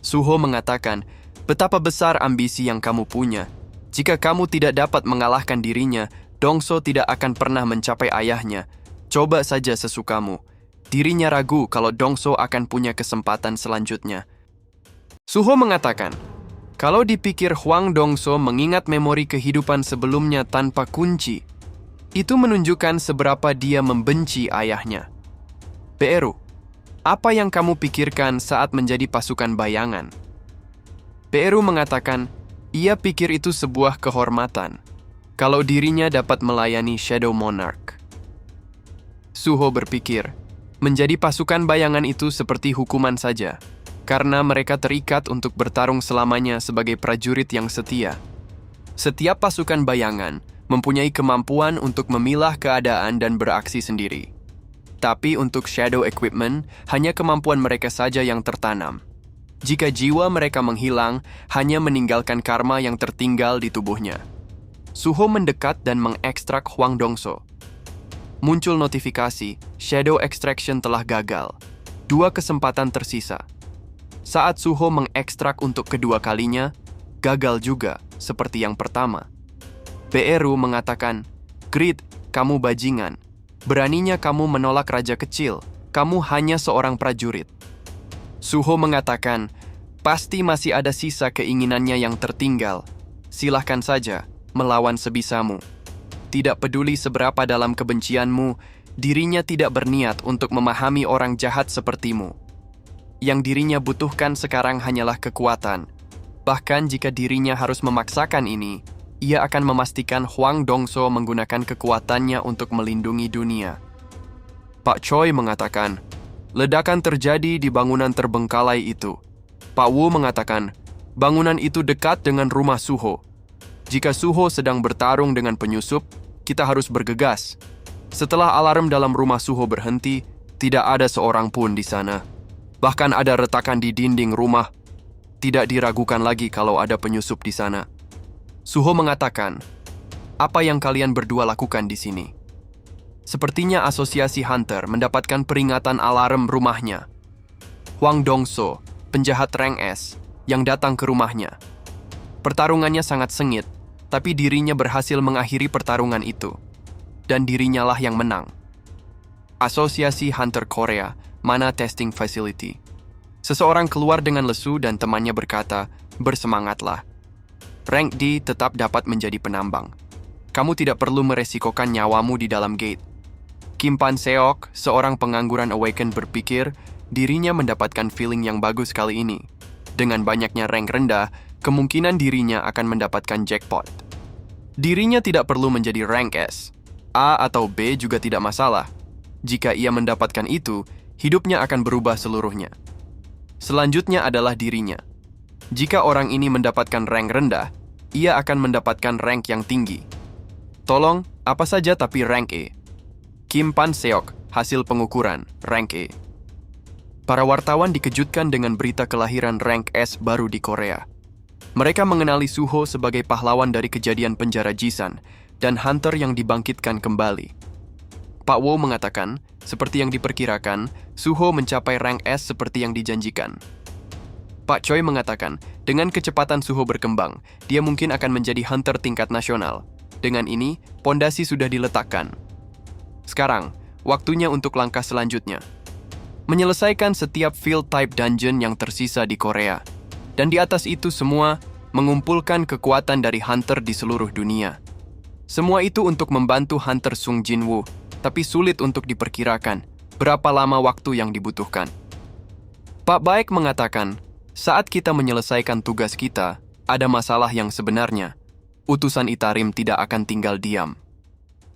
Suho mengatakan, betapa besar ambisi yang kamu punya. Jika kamu tidak dapat mengalahkan dirinya, Dongso tidak akan pernah mencapai ayahnya. Coba saja sesukamu. Dirinya ragu kalau Dongso akan punya kesempatan selanjutnya. Suho mengatakan, kalau dipikir Hwang Dongso mengingat memori kehidupan sebelumnya tanpa kunci, itu menunjukkan seberapa dia membenci ayahnya. Beru, apa yang kamu pikirkan saat menjadi pasukan bayangan? Beru mengatakan, ia pikir itu sebuah kehormatan, kalau dirinya dapat melayani Shadow Monarch. Suho berpikir, menjadi pasukan bayangan itu seperti hukuman saja, karena mereka terikat untuk bertarung selamanya sebagai prajurit yang setia. Setiap pasukan bayangan mempunyai kemampuan untuk memilah keadaan dan beraksi sendiri. Tapi untuk Shadow Equipment, hanya kemampuan mereka saja yang tertanam. Jika jiwa mereka menghilang, hanya meninggalkan karma yang tertinggal di tubuhnya. Suho mendekat dan mengekstrak Hwang Dongso. Muncul notifikasi, Shadow Extraction telah gagal. 2 kesempatan tersisa. Saat Suho mengekstrak untuk kedua kalinya, gagal juga, seperti yang pertama. Beru mengatakan, Grid, kamu bajingan. Beraninya kamu menolak raja kecil. Kamu hanya seorang prajurit. Suho mengatakan, pasti masih ada sisa keinginannya yang tertinggal. Silahkan saja, melawan sebisamu. Tidak peduli seberapa dalam kebencianmu, dirinya tidak berniat untuk memahami orang jahat sepertimu. Yang dirinya butuhkan sekarang hanyalah kekuatan. Bahkan jika dirinya harus memaksakan ini, ia akan memastikan Hwang Dongso menggunakan kekuatannya untuk melindungi dunia. Pak Choi mengatakan, ledakan terjadi di bangunan terbengkalai itu. Pak Wu mengatakan, bangunan itu dekat dengan rumah Suho. Jika Suho sedang bertarung dengan penyusup, kita harus bergegas. Setelah alarm dalam rumah Suho berhenti, tidak ada seorang pun di sana. Bahkan ada retakan di dinding rumah. Tidak diragukan lagi kalau ada penyusup di sana. Suho mengatakan, apa yang kalian berdua lakukan di sini? Sepertinya asosiasi Hunter mendapatkan peringatan alarm rumahnya. Hwang Dongso, penjahat rank S, yang datang ke rumahnya. Pertarungannya sangat sengit, tapi dirinya berhasil mengakhiri pertarungan itu. Dan dirinya lah yang menang. Asosiasi Hunter Korea, mana testing facility. Seseorang keluar dengan lesu dan temannya berkata, bersemangatlah. Rank D tetap dapat menjadi penambang. Kamu tidak perlu meresikokan nyawamu di dalam gate. Kim Pan Seok, seorang pengangguran awaken berpikir, dirinya mendapatkan feeling yang bagus kali ini. Dengan banyaknya rank rendah, kemungkinan dirinya akan mendapatkan jackpot. Dirinya tidak perlu menjadi rank S. A atau B juga tidak masalah. Jika ia mendapatkan itu, hidupnya akan berubah seluruhnya. Selanjutnya adalah dirinya. Jika orang ini mendapatkan rank rendah, ia akan mendapatkan rank yang tinggi. Tolong, apa saja tapi rank E. Kim Pan Seok, hasil pengukuran, rank E. Para wartawan dikejutkan dengan berita kelahiran rank S baru di Korea. Mereka mengenali Suho sebagai pahlawan dari kejadian penjara Jisan dan Hunter yang dibangkitkan kembali. Pak Wo mengatakan, seperti yang diperkirakan, Suho mencapai rank S seperti yang dijanjikan. Pak Choi mengatakan, dengan kecepatan Suho berkembang, dia mungkin akan menjadi hunter tingkat nasional. Dengan ini, pondasi sudah diletakkan. Sekarang, waktunya untuk langkah selanjutnya. Menyelesaikan setiap field type dungeon yang tersisa di Korea. Dan di atas itu semua, mengumpulkan kekuatan dari hunter di seluruh dunia. Semua itu untuk membantu hunter Sung Jinwoo, tapi sulit untuk diperkirakan berapa lama waktu yang dibutuhkan. Pak Baek mengatakan, saat kita menyelesaikan tugas kita, ada masalah yang sebenarnya. Utusan Itarim tidak akan tinggal diam.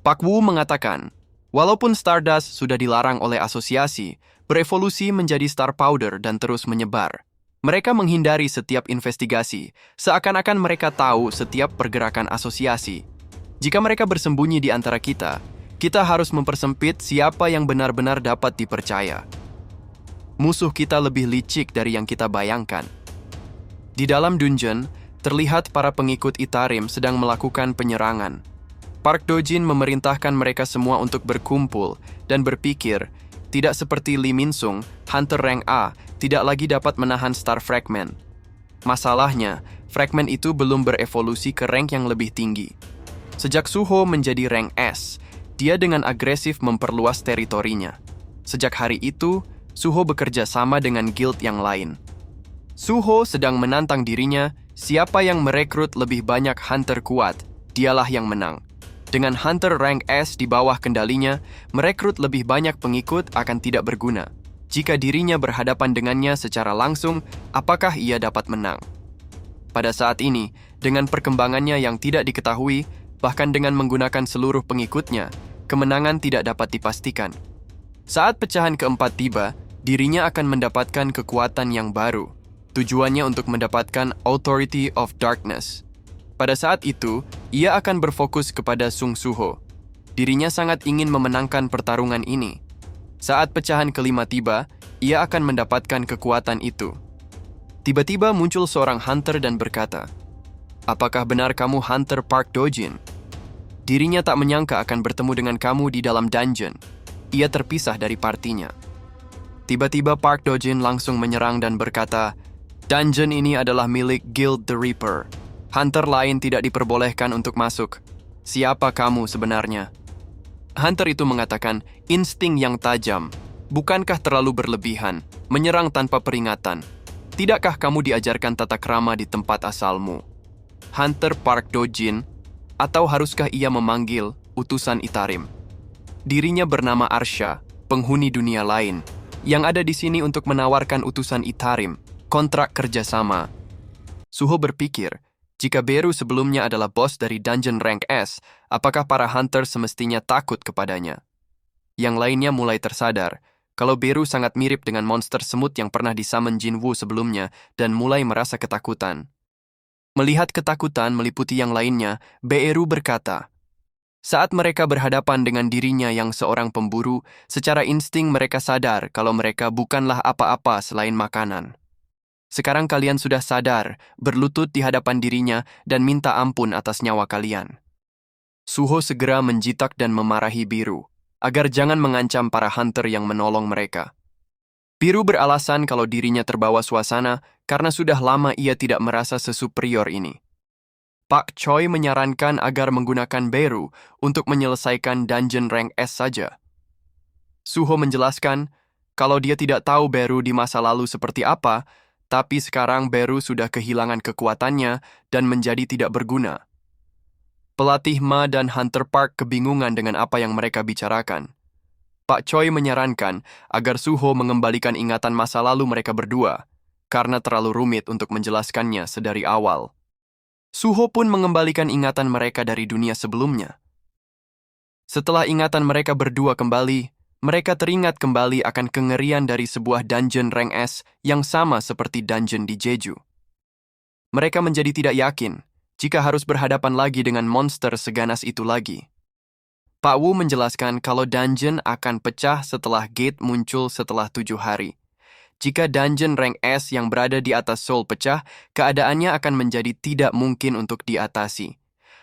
Pak Wu mengatakan, walaupun Stardust sudah dilarang oleh asosiasi, berevolusi menjadi Star Powder dan terus menyebar. Mereka menghindari setiap investigasi, seakan-akan mereka tahu setiap pergerakan asosiasi. Jika mereka bersembunyi di antara kita harus mempersempit siapa yang benar-benar dapat dipercaya. Musuh kita lebih licik dari yang kita bayangkan. Di dalam dungeon, terlihat para pengikut Itarim sedang melakukan penyerangan. Park Dojin memerintahkan mereka semua untuk berkumpul dan berpikir, tidak seperti Lee Min-sung, Hunter rank A, tidak lagi dapat menahan Star Fragment. Masalahnya, fragment itu belum berevolusi ke rank yang lebih tinggi. Sejak Suho menjadi rank S, dia dengan agresif memperluas teritorinya. Sejak hari itu, Suho bekerja sama dengan guild yang lain. Suho sedang menantang dirinya, siapa yang merekrut lebih banyak hunter kuat, dialah yang menang. Dengan hunter rank S di bawah kendalinya, merekrut lebih banyak pengikut akan tidak berguna. Jika dirinya berhadapan dengannya secara langsung, apakah ia dapat menang? Pada saat ini, dengan perkembangannya yang tidak diketahui, bahkan dengan menggunakan seluruh pengikutnya, kemenangan tidak dapat dipastikan. Saat pecahan keempat tiba, dirinya akan mendapatkan kekuatan yang baru. Tujuannya untuk mendapatkan Authority of Darkness. Pada saat itu, ia akan berfokus kepada Sung Suho. Dirinya sangat ingin memenangkan pertarungan ini. Saat pecahan kelima tiba, ia akan mendapatkan kekuatan itu. Tiba-tiba muncul seorang hunter dan berkata, "Apakah benar kamu Hunter Park Dojin?" Dirinya tak menyangka akan bertemu dengan kamu di dalam dungeon. Ia terpisah dari partinya. Tiba-tiba Park Dojin langsung menyerang dan berkata, "Dungeon ini adalah milik Guild the Reaper. Hunter lain tidak diperbolehkan untuk masuk. Siapa kamu sebenarnya?" Hunter itu mengatakan, insting yang tajam. Bukankah terlalu berlebihan, menyerang tanpa peringatan? Tidakkah kamu diajarkan tata krama di tempat asalmu? Hunter Park Dojin, atau haruskah ia memanggil utusan Itarim? Dirinya bernama Arsha, penghuni dunia lain, yang ada di sini untuk menawarkan utusan Itarim, kontrak kerjasama. Suho berpikir, jika Beru sebelumnya adalah bos dari dungeon rank S, apakah para hunter semestinya takut kepadanya? Yang lainnya mulai tersadar, kalau Beru sangat mirip dengan monster semut yang pernah disummon Jinwoo sebelumnya dan mulai merasa ketakutan. Melihat ketakutan meliputi yang lainnya, Beru berkata, saat mereka berhadapan dengan dirinya yang seorang pemburu, secara insting mereka sadar kalau mereka bukanlah apa-apa selain makanan. Sekarang kalian sudah sadar, berlutut di hadapan dirinya dan minta ampun atas nyawa kalian. Suho segera menjitak dan memarahi Biru, agar jangan mengancam para hunter yang menolong mereka. Biru beralasan kalau dirinya terbawa suasana karena sudah lama ia tidak merasa sesuperior ini. Pak Choi menyarankan agar menggunakan Beru untuk menyelesaikan dungeon rank S saja. Suho menjelaskan kalau dia tidak tahu Beru di masa lalu seperti apa, tapi sekarang Beru sudah kehilangan kekuatannya dan menjadi tidak berguna. Pelatih Ma dan Hunter Park kebingungan dengan apa yang mereka bicarakan. Pak Choi menyarankan agar Suho mengembalikan ingatan masa lalu mereka berdua, karena terlalu rumit untuk menjelaskannya sedari awal. Suho pun mengembalikan ingatan mereka dari dunia sebelumnya. Setelah ingatan mereka berdua kembali, mereka teringat kembali akan kengerian dari sebuah dungeon rank S yang sama seperti dungeon di Jeju. Mereka menjadi tidak yakin jika harus berhadapan lagi dengan monster seganas itu lagi. Pak Wu menjelaskan kalau dungeon akan pecah setelah gate muncul setelah 7 hari. Jika dungeon rank S yang berada di atas Seoul pecah, keadaannya akan menjadi tidak mungkin untuk diatasi.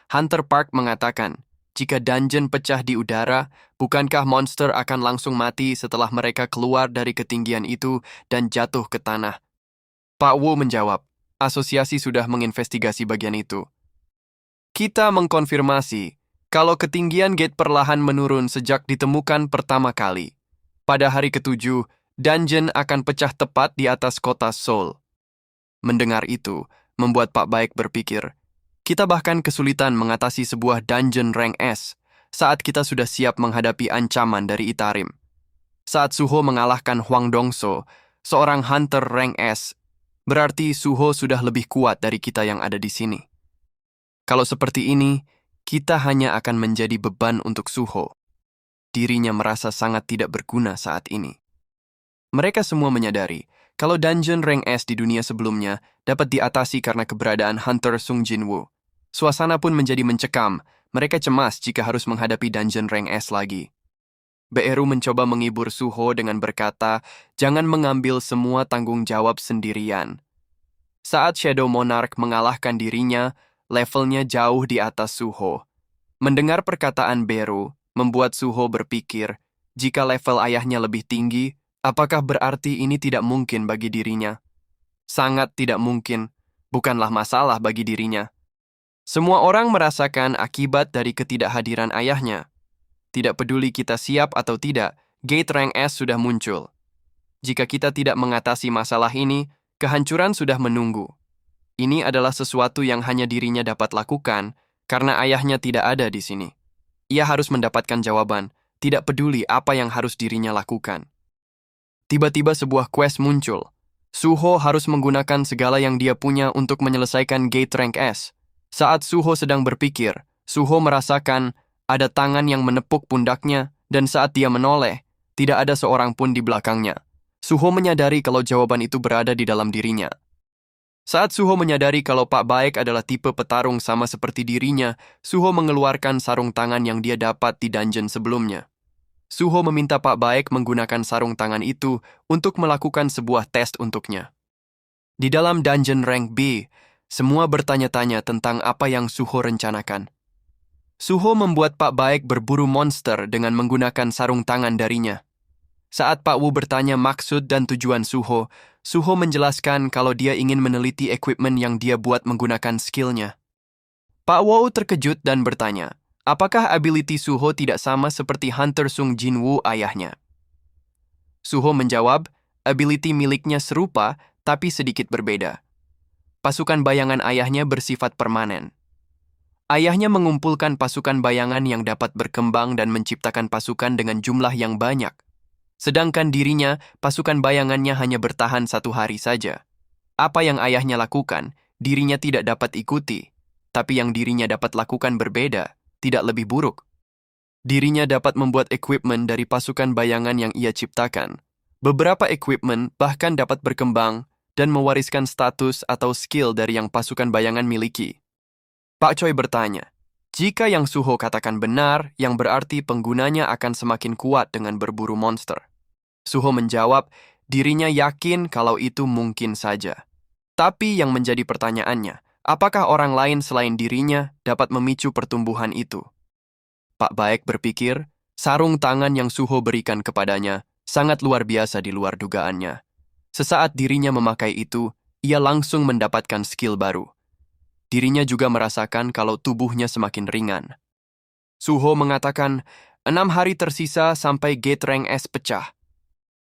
Hunter Park mengatakan, jika dungeon pecah di udara, bukankah monster akan langsung mati setelah mereka keluar dari ketinggian itu dan jatuh ke tanah? Pak Wu menjawab, asosiasi sudah menginvestigasi bagian itu. Kita mengkonfirmasi kalau ketinggian gate perlahan menurun sejak ditemukan pertama kali. Pada hari ke-7, dungeon akan pecah tepat di atas kota Seoul. Mendengar itu, membuat Pak Baik berpikir, kita bahkan kesulitan mengatasi sebuah dungeon rank S saat kita sudah siap menghadapi ancaman dari Itarim. Saat Suho mengalahkan Hwang Dongso, seorang hunter rank S, berarti Suho sudah lebih kuat dari kita yang ada di sini. Kalau seperti ini, kita hanya akan menjadi beban untuk Suho. Dirinya merasa sangat tidak berguna saat ini. Mereka semua menyadari kalau dungeon rank S di dunia sebelumnya dapat diatasi karena keberadaan Hunter Sung Jinwoo. Suasana pun menjadi mencekam, mereka cemas jika harus menghadapi dungeon rank S lagi. Beru mencoba menghibur Suho dengan berkata, jangan mengambil semua tanggung jawab sendirian. Saat Shadow Monarch mengalahkan dirinya, levelnya jauh di atas Suho. Mendengar perkataan Beru, membuat Suho berpikir, jika level ayahnya lebih tinggi, apakah berarti ini tidak mungkin bagi dirinya? Sangat tidak mungkin, bukanlah masalah bagi dirinya. Semua orang merasakan akibat dari ketidakhadiran ayahnya. Tidak peduli kita siap atau tidak, Gate rank S sudah muncul. Jika kita tidak mengatasi masalah ini, kehancuran sudah menunggu. Ini adalah sesuatu yang hanya dirinya dapat lakukan karena ayahnya tidak ada di sini. Ia harus mendapatkan jawaban, tidak peduli apa yang harus dirinya lakukan. Tiba-tiba sebuah quest muncul. Suho harus menggunakan segala yang dia punya untuk menyelesaikan Gate rank S. Saat Suho sedang berpikir, Suho merasakan ada tangan yang menepuk pundaknya dan saat dia menoleh, tidak ada seorang pun di belakangnya. Suho menyadari kalau jawaban itu berada di dalam dirinya. Saat Suho menyadari kalau Pak Baek adalah tipe petarung sama seperti dirinya, Suho mengeluarkan sarung tangan yang dia dapat di dungeon sebelumnya. Suho meminta Pak Baek menggunakan sarung tangan itu untuk melakukan sebuah tes untuknya. Di dalam dungeon rank B, semua bertanya-tanya tentang apa yang Suho rencanakan. Suho membuat Pak Baek berburu monster dengan menggunakan sarung tangan darinya. Saat Pak Wu bertanya maksud dan tujuan Suho, Suho menjelaskan kalau dia ingin meneliti equipment yang dia buat menggunakan skillnya. Pak Wu terkejut dan bertanya, apakah ability Suho tidak sama seperti Hunter Sung Jinwoo ayahnya? Suho menjawab, ability miliknya serupa tapi sedikit berbeda. Pasukan bayangan ayahnya bersifat permanen. Ayahnya mengumpulkan pasukan bayangan yang dapat berkembang dan menciptakan pasukan dengan jumlah yang banyak. Sedangkan dirinya, pasukan bayangannya hanya bertahan 1 hari saja. Apa yang ayahnya lakukan, dirinya tidak dapat ikuti. Tapi yang dirinya dapat lakukan berbeda, tidak lebih buruk. Dirinya dapat membuat equipment dari pasukan bayangan yang ia ciptakan. Beberapa equipment bahkan dapat berkembang dan mewariskan status atau skill dari yang pasukan bayangan miliki. Pak Choi bertanya, jika yang Suho katakan benar, yang berarti penggunanya akan semakin kuat dengan berburu monster. Suho menjawab, dirinya yakin kalau itu mungkin saja. Tapi yang menjadi pertanyaannya, apakah orang lain selain dirinya dapat memicu pertumbuhan itu? Pak Baek berpikir, sarung tangan yang Suho berikan kepadanya sangat luar biasa di luar dugaannya. Sesaat dirinya memakai itu, ia langsung mendapatkan skill baru. Dirinya juga merasakan kalau tubuhnya semakin ringan. Suho mengatakan, 6 hari tersisa sampai Gate rank S pecah.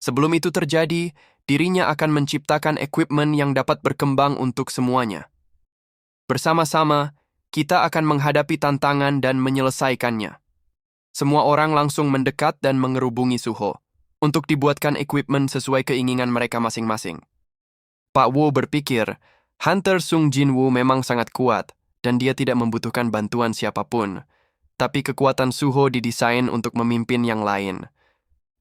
Sebelum itu terjadi, dirinya akan menciptakan equipment yang dapat berkembang untuk semuanya. Bersama-sama, kita akan menghadapi tantangan dan menyelesaikannya. Semua orang langsung mendekat dan mengerubungi Suho untuk dibuatkan equipment sesuai keinginan mereka masing-masing. Pak Wu berpikir, Hunter Sung Jinwoo memang sangat kuat dan dia tidak membutuhkan bantuan siapapun. Tapi kekuatan Suho didesain untuk memimpin yang lain.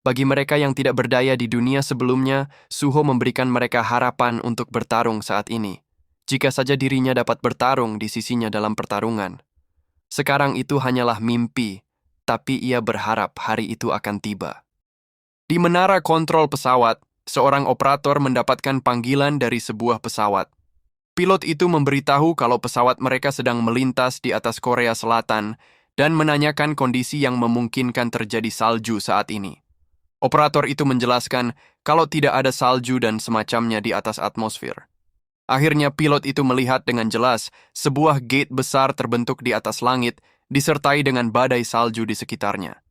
Bagi mereka yang tidak berdaya di dunia sebelumnya, Suho memberikan mereka harapan untuk bertarung saat ini. Jika saja dirinya dapat bertarung di sisinya dalam pertarungan. Sekarang itu hanyalah mimpi, tapi ia berharap hari itu akan tiba. Di menara kontrol pesawat, seorang operator mendapatkan panggilan dari sebuah pesawat. Pilot itu memberitahu kalau pesawat mereka sedang melintas di atas Korea Selatan dan menanyakan kondisi yang memungkinkan terjadi salju saat ini. Operator itu menjelaskan kalau tidak ada salju dan semacamnya di atas atmosfer. Akhirnya pilot itu melihat dengan jelas sebuah gate besar terbentuk di atas langit disertai dengan badai salju di sekitarnya.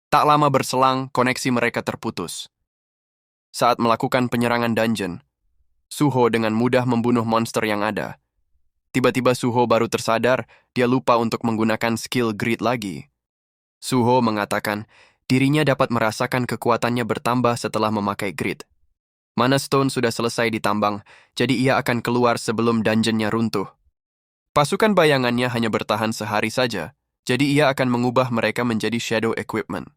Tak lama berselang, koneksi mereka terputus. Saat melakukan penyerangan dungeon, Suho dengan mudah membunuh monster yang ada. Tiba-tiba Suho baru tersadar, dia lupa untuk menggunakan skill grid lagi. Suho mengatakan, dirinya dapat merasakan kekuatannya bertambah setelah memakai grid. Mana Stone sudah selesai ditambang, jadi ia akan keluar sebelum dungeonnya runtuh. Pasukan bayangannya hanya bertahan sehari saja, jadi ia akan mengubah mereka menjadi shadow equipment.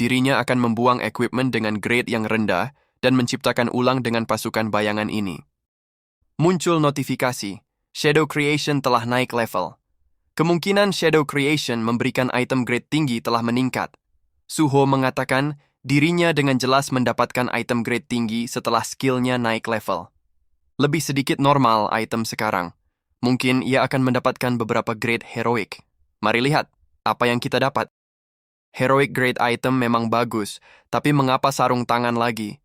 Dirinya akan membuang equipment dengan grade yang rendah, dan menciptakan ulang dengan pasukan bayangan ini. Muncul notifikasi, Shadow Creation telah naik level. Kemungkinan Shadow Creation memberikan item grade tinggi telah meningkat. Suho mengatakan dirinya dengan jelas mendapatkan item grade tinggi setelah skillnya naik level. Lebih sedikit normal item sekarang. Mungkin ia akan mendapatkan beberapa grade heroic. Mari lihat apa yang kita dapat. Heroic grade item memang bagus, tapi mengapa sarung tangan lagi?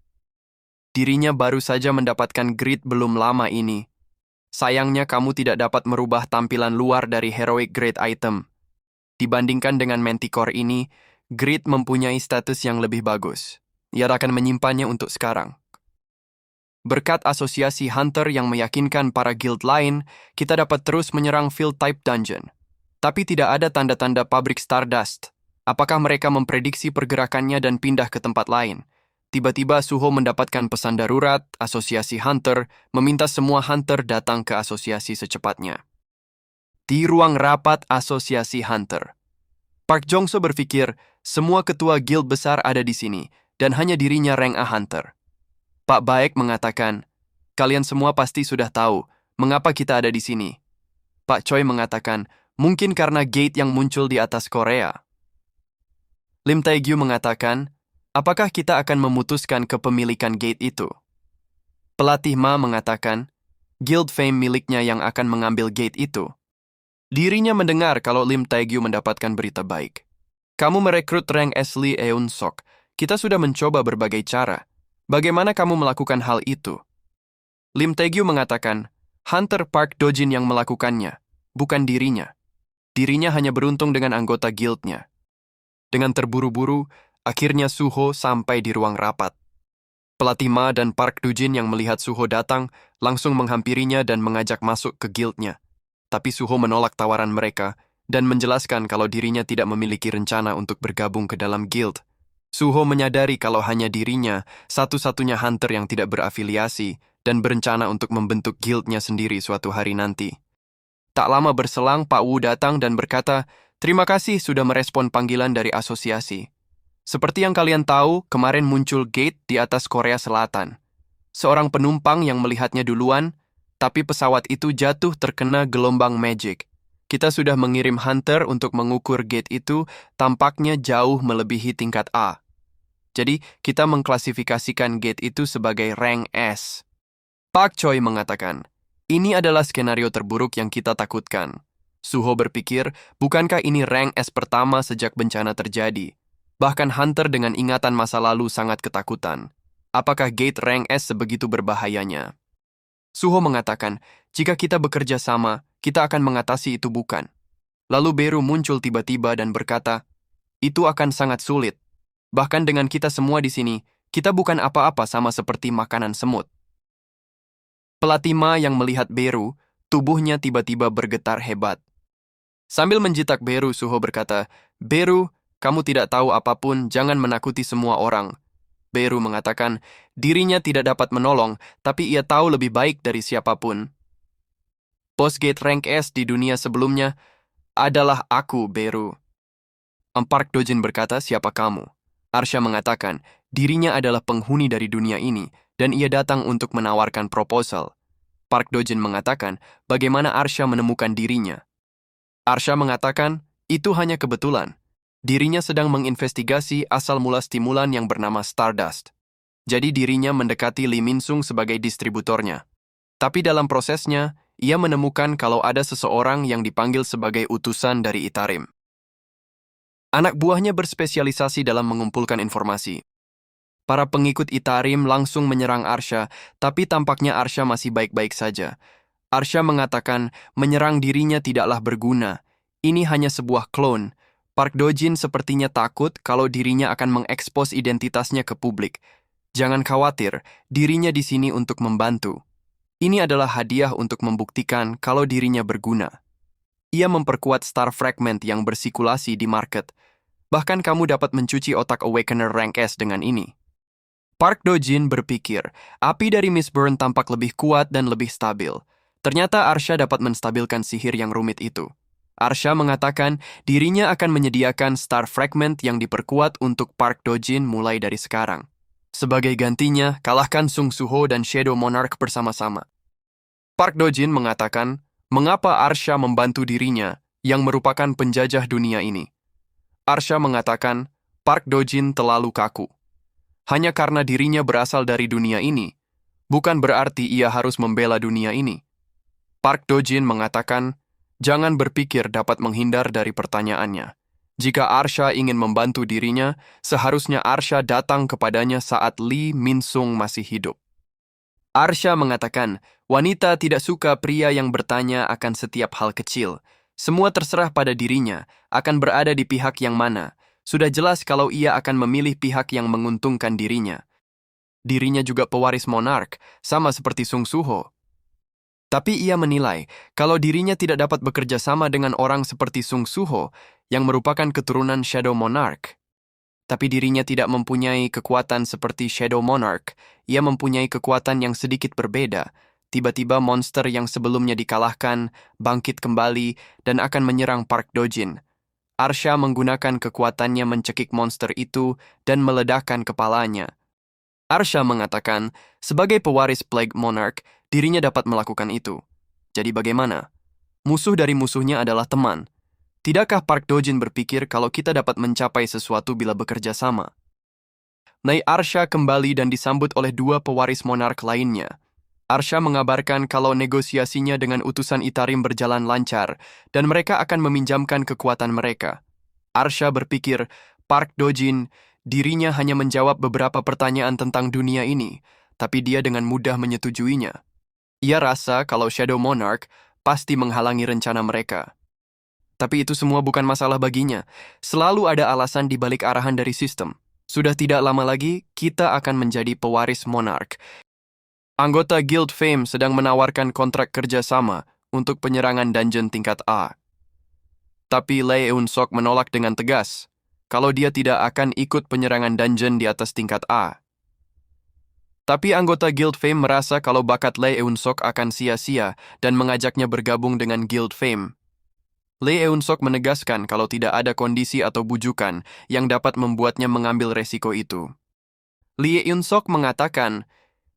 Dirinya baru saja mendapatkan grid belum lama ini. Sayangnya kamu tidak dapat merubah tampilan luar dari heroic grade item. Dibandingkan dengan Manticore ini, Grid mempunyai status yang lebih bagus. Ia akan menyimpannya untuk sekarang. Berkat asosiasi Hunter yang meyakinkan para guild lain, kita dapat terus menyerang Field Type Dungeon. Tapi tidak ada tanda-tanda pabrik Stardust. Apakah mereka memprediksi pergerakannya dan pindah ke tempat lain? Tiba-tiba Suho mendapatkan pesan darurat, asosiasi Hunter, meminta semua Hunter datang ke asosiasi secepatnya. Di ruang rapat asosiasi Hunter, Park Jongso berpikir semua ketua guild besar ada di sini, dan hanya dirinya rank A Hunter. Pak Baek mengatakan, kalian semua pasti sudah tahu mengapa kita ada di sini. Pak Choi mengatakan, mungkin karena gate yang muncul di atas Korea. Lim Taegyu mengatakan, apakah kita akan memutuskan kepemilikan gate itu? Pelatih Ma mengatakan, guild fame miliknya yang akan mengambil gate itu. Dirinya mendengar kalau Lim Taegyu mendapatkan berita baik. Kamu merekrut rank S Lee Eun Sok. Kita sudah mencoba berbagai cara. Bagaimana kamu melakukan hal itu? Lim Taegyu mengatakan, Hunter Park Dojin yang melakukannya, bukan dirinya. Dirinya hanya beruntung dengan anggota guildnya. Dengan terburu-buru, akhirnya Suho sampai di ruang rapat. Pelatih Ma dan Park Dojin yang melihat Suho datang, langsung menghampirinya dan mengajak masuk ke guildnya. Tapi Suho menolak tawaran mereka dan menjelaskan kalau dirinya tidak memiliki rencana untuk bergabung ke dalam guild. Suho menyadari kalau hanya dirinya, satu-satunya Hunter yang tidak berafiliasi dan berencana untuk membentuk guildnya sendiri suatu hari nanti. Tak lama berselang, Pak Wu datang dan berkata, terima kasih sudah merespon panggilan dari asosiasi. Seperti yang kalian tahu, kemarin muncul gate di atas Korea Selatan. Seorang penumpang yang melihatnya duluan, tapi pesawat itu jatuh terkena gelombang magic. Kita sudah mengirim Hunter untuk mengukur gate itu, tampaknya jauh melebihi tingkat A. Jadi, kita mengklasifikasikan gate itu sebagai rank S. Pak Choi mengatakan, ini adalah skenario terburuk yang kita takutkan. Suho berpikir, bukankah ini rank S pertama sejak bencana terjadi? Bahkan Hunter dengan ingatan masa lalu sangat ketakutan. Apakah gate rank S sebegitu berbahayanya? Suho mengatakan, jika kita bekerja sama, kita akan mengatasi itu bukan. Lalu Beru muncul tiba-tiba dan berkata, itu akan sangat sulit. Bahkan dengan kita semua di sini, kita bukan apa-apa sama seperti makanan semut. Pelatih Ma yang melihat Beru, tubuhnya tiba-tiba bergetar hebat. Sambil menjitak Beru, Suho berkata, Beru, kamu tidak tahu apapun, jangan menakuti semua orang. Beru mengatakan, dirinya tidak dapat menolong, tapi ia tahu lebih baik dari siapapun. Boss gate rank S di dunia sebelumnya adalah aku, Beru. Park Dojin berkata, siapa kamu? Arsha mengatakan, dirinya adalah penghuni dari dunia ini, dan ia datang untuk menawarkan proposal. Park Dojin mengatakan, bagaimana Arsha menemukan dirinya? Arsha mengatakan, itu hanya kebetulan. Dirinya sedang menginvestigasi asal mula stimulan yang bernama Stardust. Jadi dirinya mendekati Lee Min-sung sebagai distributornya. Tapi dalam prosesnya, ia menemukan kalau ada seseorang yang dipanggil sebagai utusan dari Itarim. Anak buahnya berspesialisasi dalam mengumpulkan informasi. Para pengikut Itarim langsung menyerang Arsha, tapi tampaknya Arsha masih baik-baik saja. Arsha mengatakan menyerang dirinya tidaklah berguna. Ini hanya sebuah klon. Park Dojin sepertinya takut kalau dirinya akan mengekspos identitasnya ke publik. Jangan khawatir, dirinya di sini untuk membantu. Ini adalah hadiah untuk membuktikan kalau dirinya berguna. Ia memperkuat Star Fragment yang bersikulasi di market. Bahkan kamu dapat mencuci otak Awakener rank S dengan ini. Park Dojin berpikir, api dari Miss Burn tampak lebih kuat dan lebih stabil. Ternyata Arsha dapat menstabilkan sihir yang rumit itu. Arsha mengatakan dirinya akan menyediakan Star Fragment yang diperkuat untuk Park Dojin mulai dari sekarang. Sebagai gantinya, kalahkan Sung Suho dan Shadow Monarch bersama-sama. Park Dojin mengatakan, mengapa Arsha membantu dirinya yang merupakan penjajah dunia ini? Arsha mengatakan, Park Dojin terlalu kaku. Hanya karena dirinya berasal dari dunia ini, bukan berarti ia harus membela dunia ini. Park Dojin mengatakan, jangan berpikir dapat menghindar dari pertanyaannya. Jika Arsha ingin membantu dirinya, seharusnya Arsha datang kepadanya saat Lee Min-sung masih hidup. Arsha mengatakan, wanita tidak suka pria yang bertanya akan setiap hal kecil. Semua terserah pada dirinya, akan berada di pihak yang mana. Sudah jelas kalau ia akan memilih pihak yang menguntungkan dirinya. Dirinya juga pewaris monark, sama seperti Sung Suho. Tapi ia menilai kalau dirinya tidak dapat bekerja sama dengan orang seperti Sung Suho yang merupakan keturunan Shadow Monarch. Tapi dirinya tidak mempunyai kekuatan seperti Shadow Monarch. Ia mempunyai kekuatan yang sedikit berbeda. Tiba-tiba monster yang sebelumnya dikalahkan, bangkit kembali, dan akan menyerang Park Dojin. Arsha menggunakan kekuatannya mencekik monster itu dan meledakkan kepalanya. Arsha mengatakan, sebagai pewaris Plague Monarch, dirinya dapat melakukan itu. Jadi bagaimana? Musuh dari musuhnya adalah teman. Tidakkah Park Dojin berpikir kalau kita dapat mencapai sesuatu bila bekerja sama? Naik Arsha kembali dan disambut oleh dua pewaris monark lainnya. Arsha mengabarkan kalau negosiasinya dengan utusan Itarim berjalan lancar dan mereka akan meminjamkan kekuatan mereka. Arsha berpikir, Park Dojin, dirinya hanya menjawab beberapa pertanyaan tentang dunia ini, tapi dia dengan mudah menyetujuinya. Ia rasa kalau Shadow Monarch pasti menghalangi rencana mereka. Tapi itu semua bukan masalah baginya. Selalu ada alasan di balik arahan dari sistem. Sudah tidak lama lagi, kita akan menjadi pewaris monark. Anggota Guild Fame sedang menawarkan kontrak kerjasama untuk penyerangan dungeon tingkat A. Tapi Lee Eun-sok menolak dengan tegas kalau dia tidak akan ikut penyerangan dungeon di atas tingkat A. Tapi anggota Guild Fame merasa kalau bakat Lee Eun-sok akan sia-sia dan mengajaknya bergabung dengan Guild Fame. Lee Eun-sok menegaskan kalau tidak ada kondisi atau bujukan yang dapat membuatnya mengambil resiko itu. Lee Eun-sok mengatakan,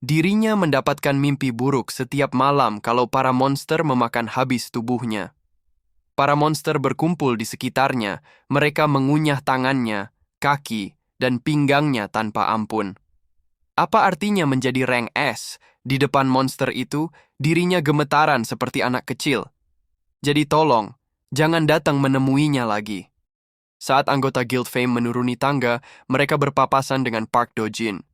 dirinya mendapatkan mimpi buruk setiap malam kalau para monster memakan habis tubuhnya. Para monster berkumpul di sekitarnya, mereka mengunyah tangannya, kaki, dan pinggangnya tanpa ampun. Apa artinya menjadi rank S? Di depan monster itu, dirinya gemetaran seperti anak kecil. Jadi tolong, jangan datang menemuinya lagi. Saat anggota Guild Fame menuruni tangga, mereka berpapasan dengan Park Dojin.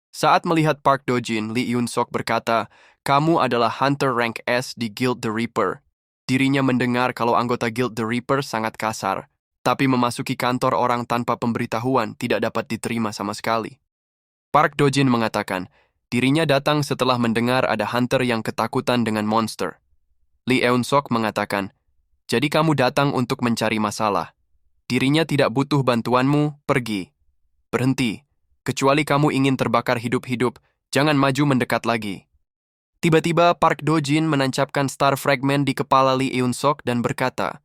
Saat melihat Park Dojin, Lee Eun-sok berkata, kamu adalah Hunter rank S di Guild The Reaper. Dirinya mendengar kalau anggota Guild The Reaper sangat kasar, tapi memasuki kantor orang tanpa pemberitahuan tidak dapat diterima sama sekali. Park Dojin mengatakan, dirinya datang setelah mendengar ada hunter yang ketakutan dengan monster. Lee Eun-sok mengatakan, jadi kamu datang untuk mencari masalah. Dirinya tidak butuh bantuanmu, pergi. Berhenti. Kecuali kamu ingin terbakar hidup-hidup, jangan maju mendekat lagi. Tiba-tiba Park Dojin menancapkan star fragment di kepala Lee Eun-sok dan berkata,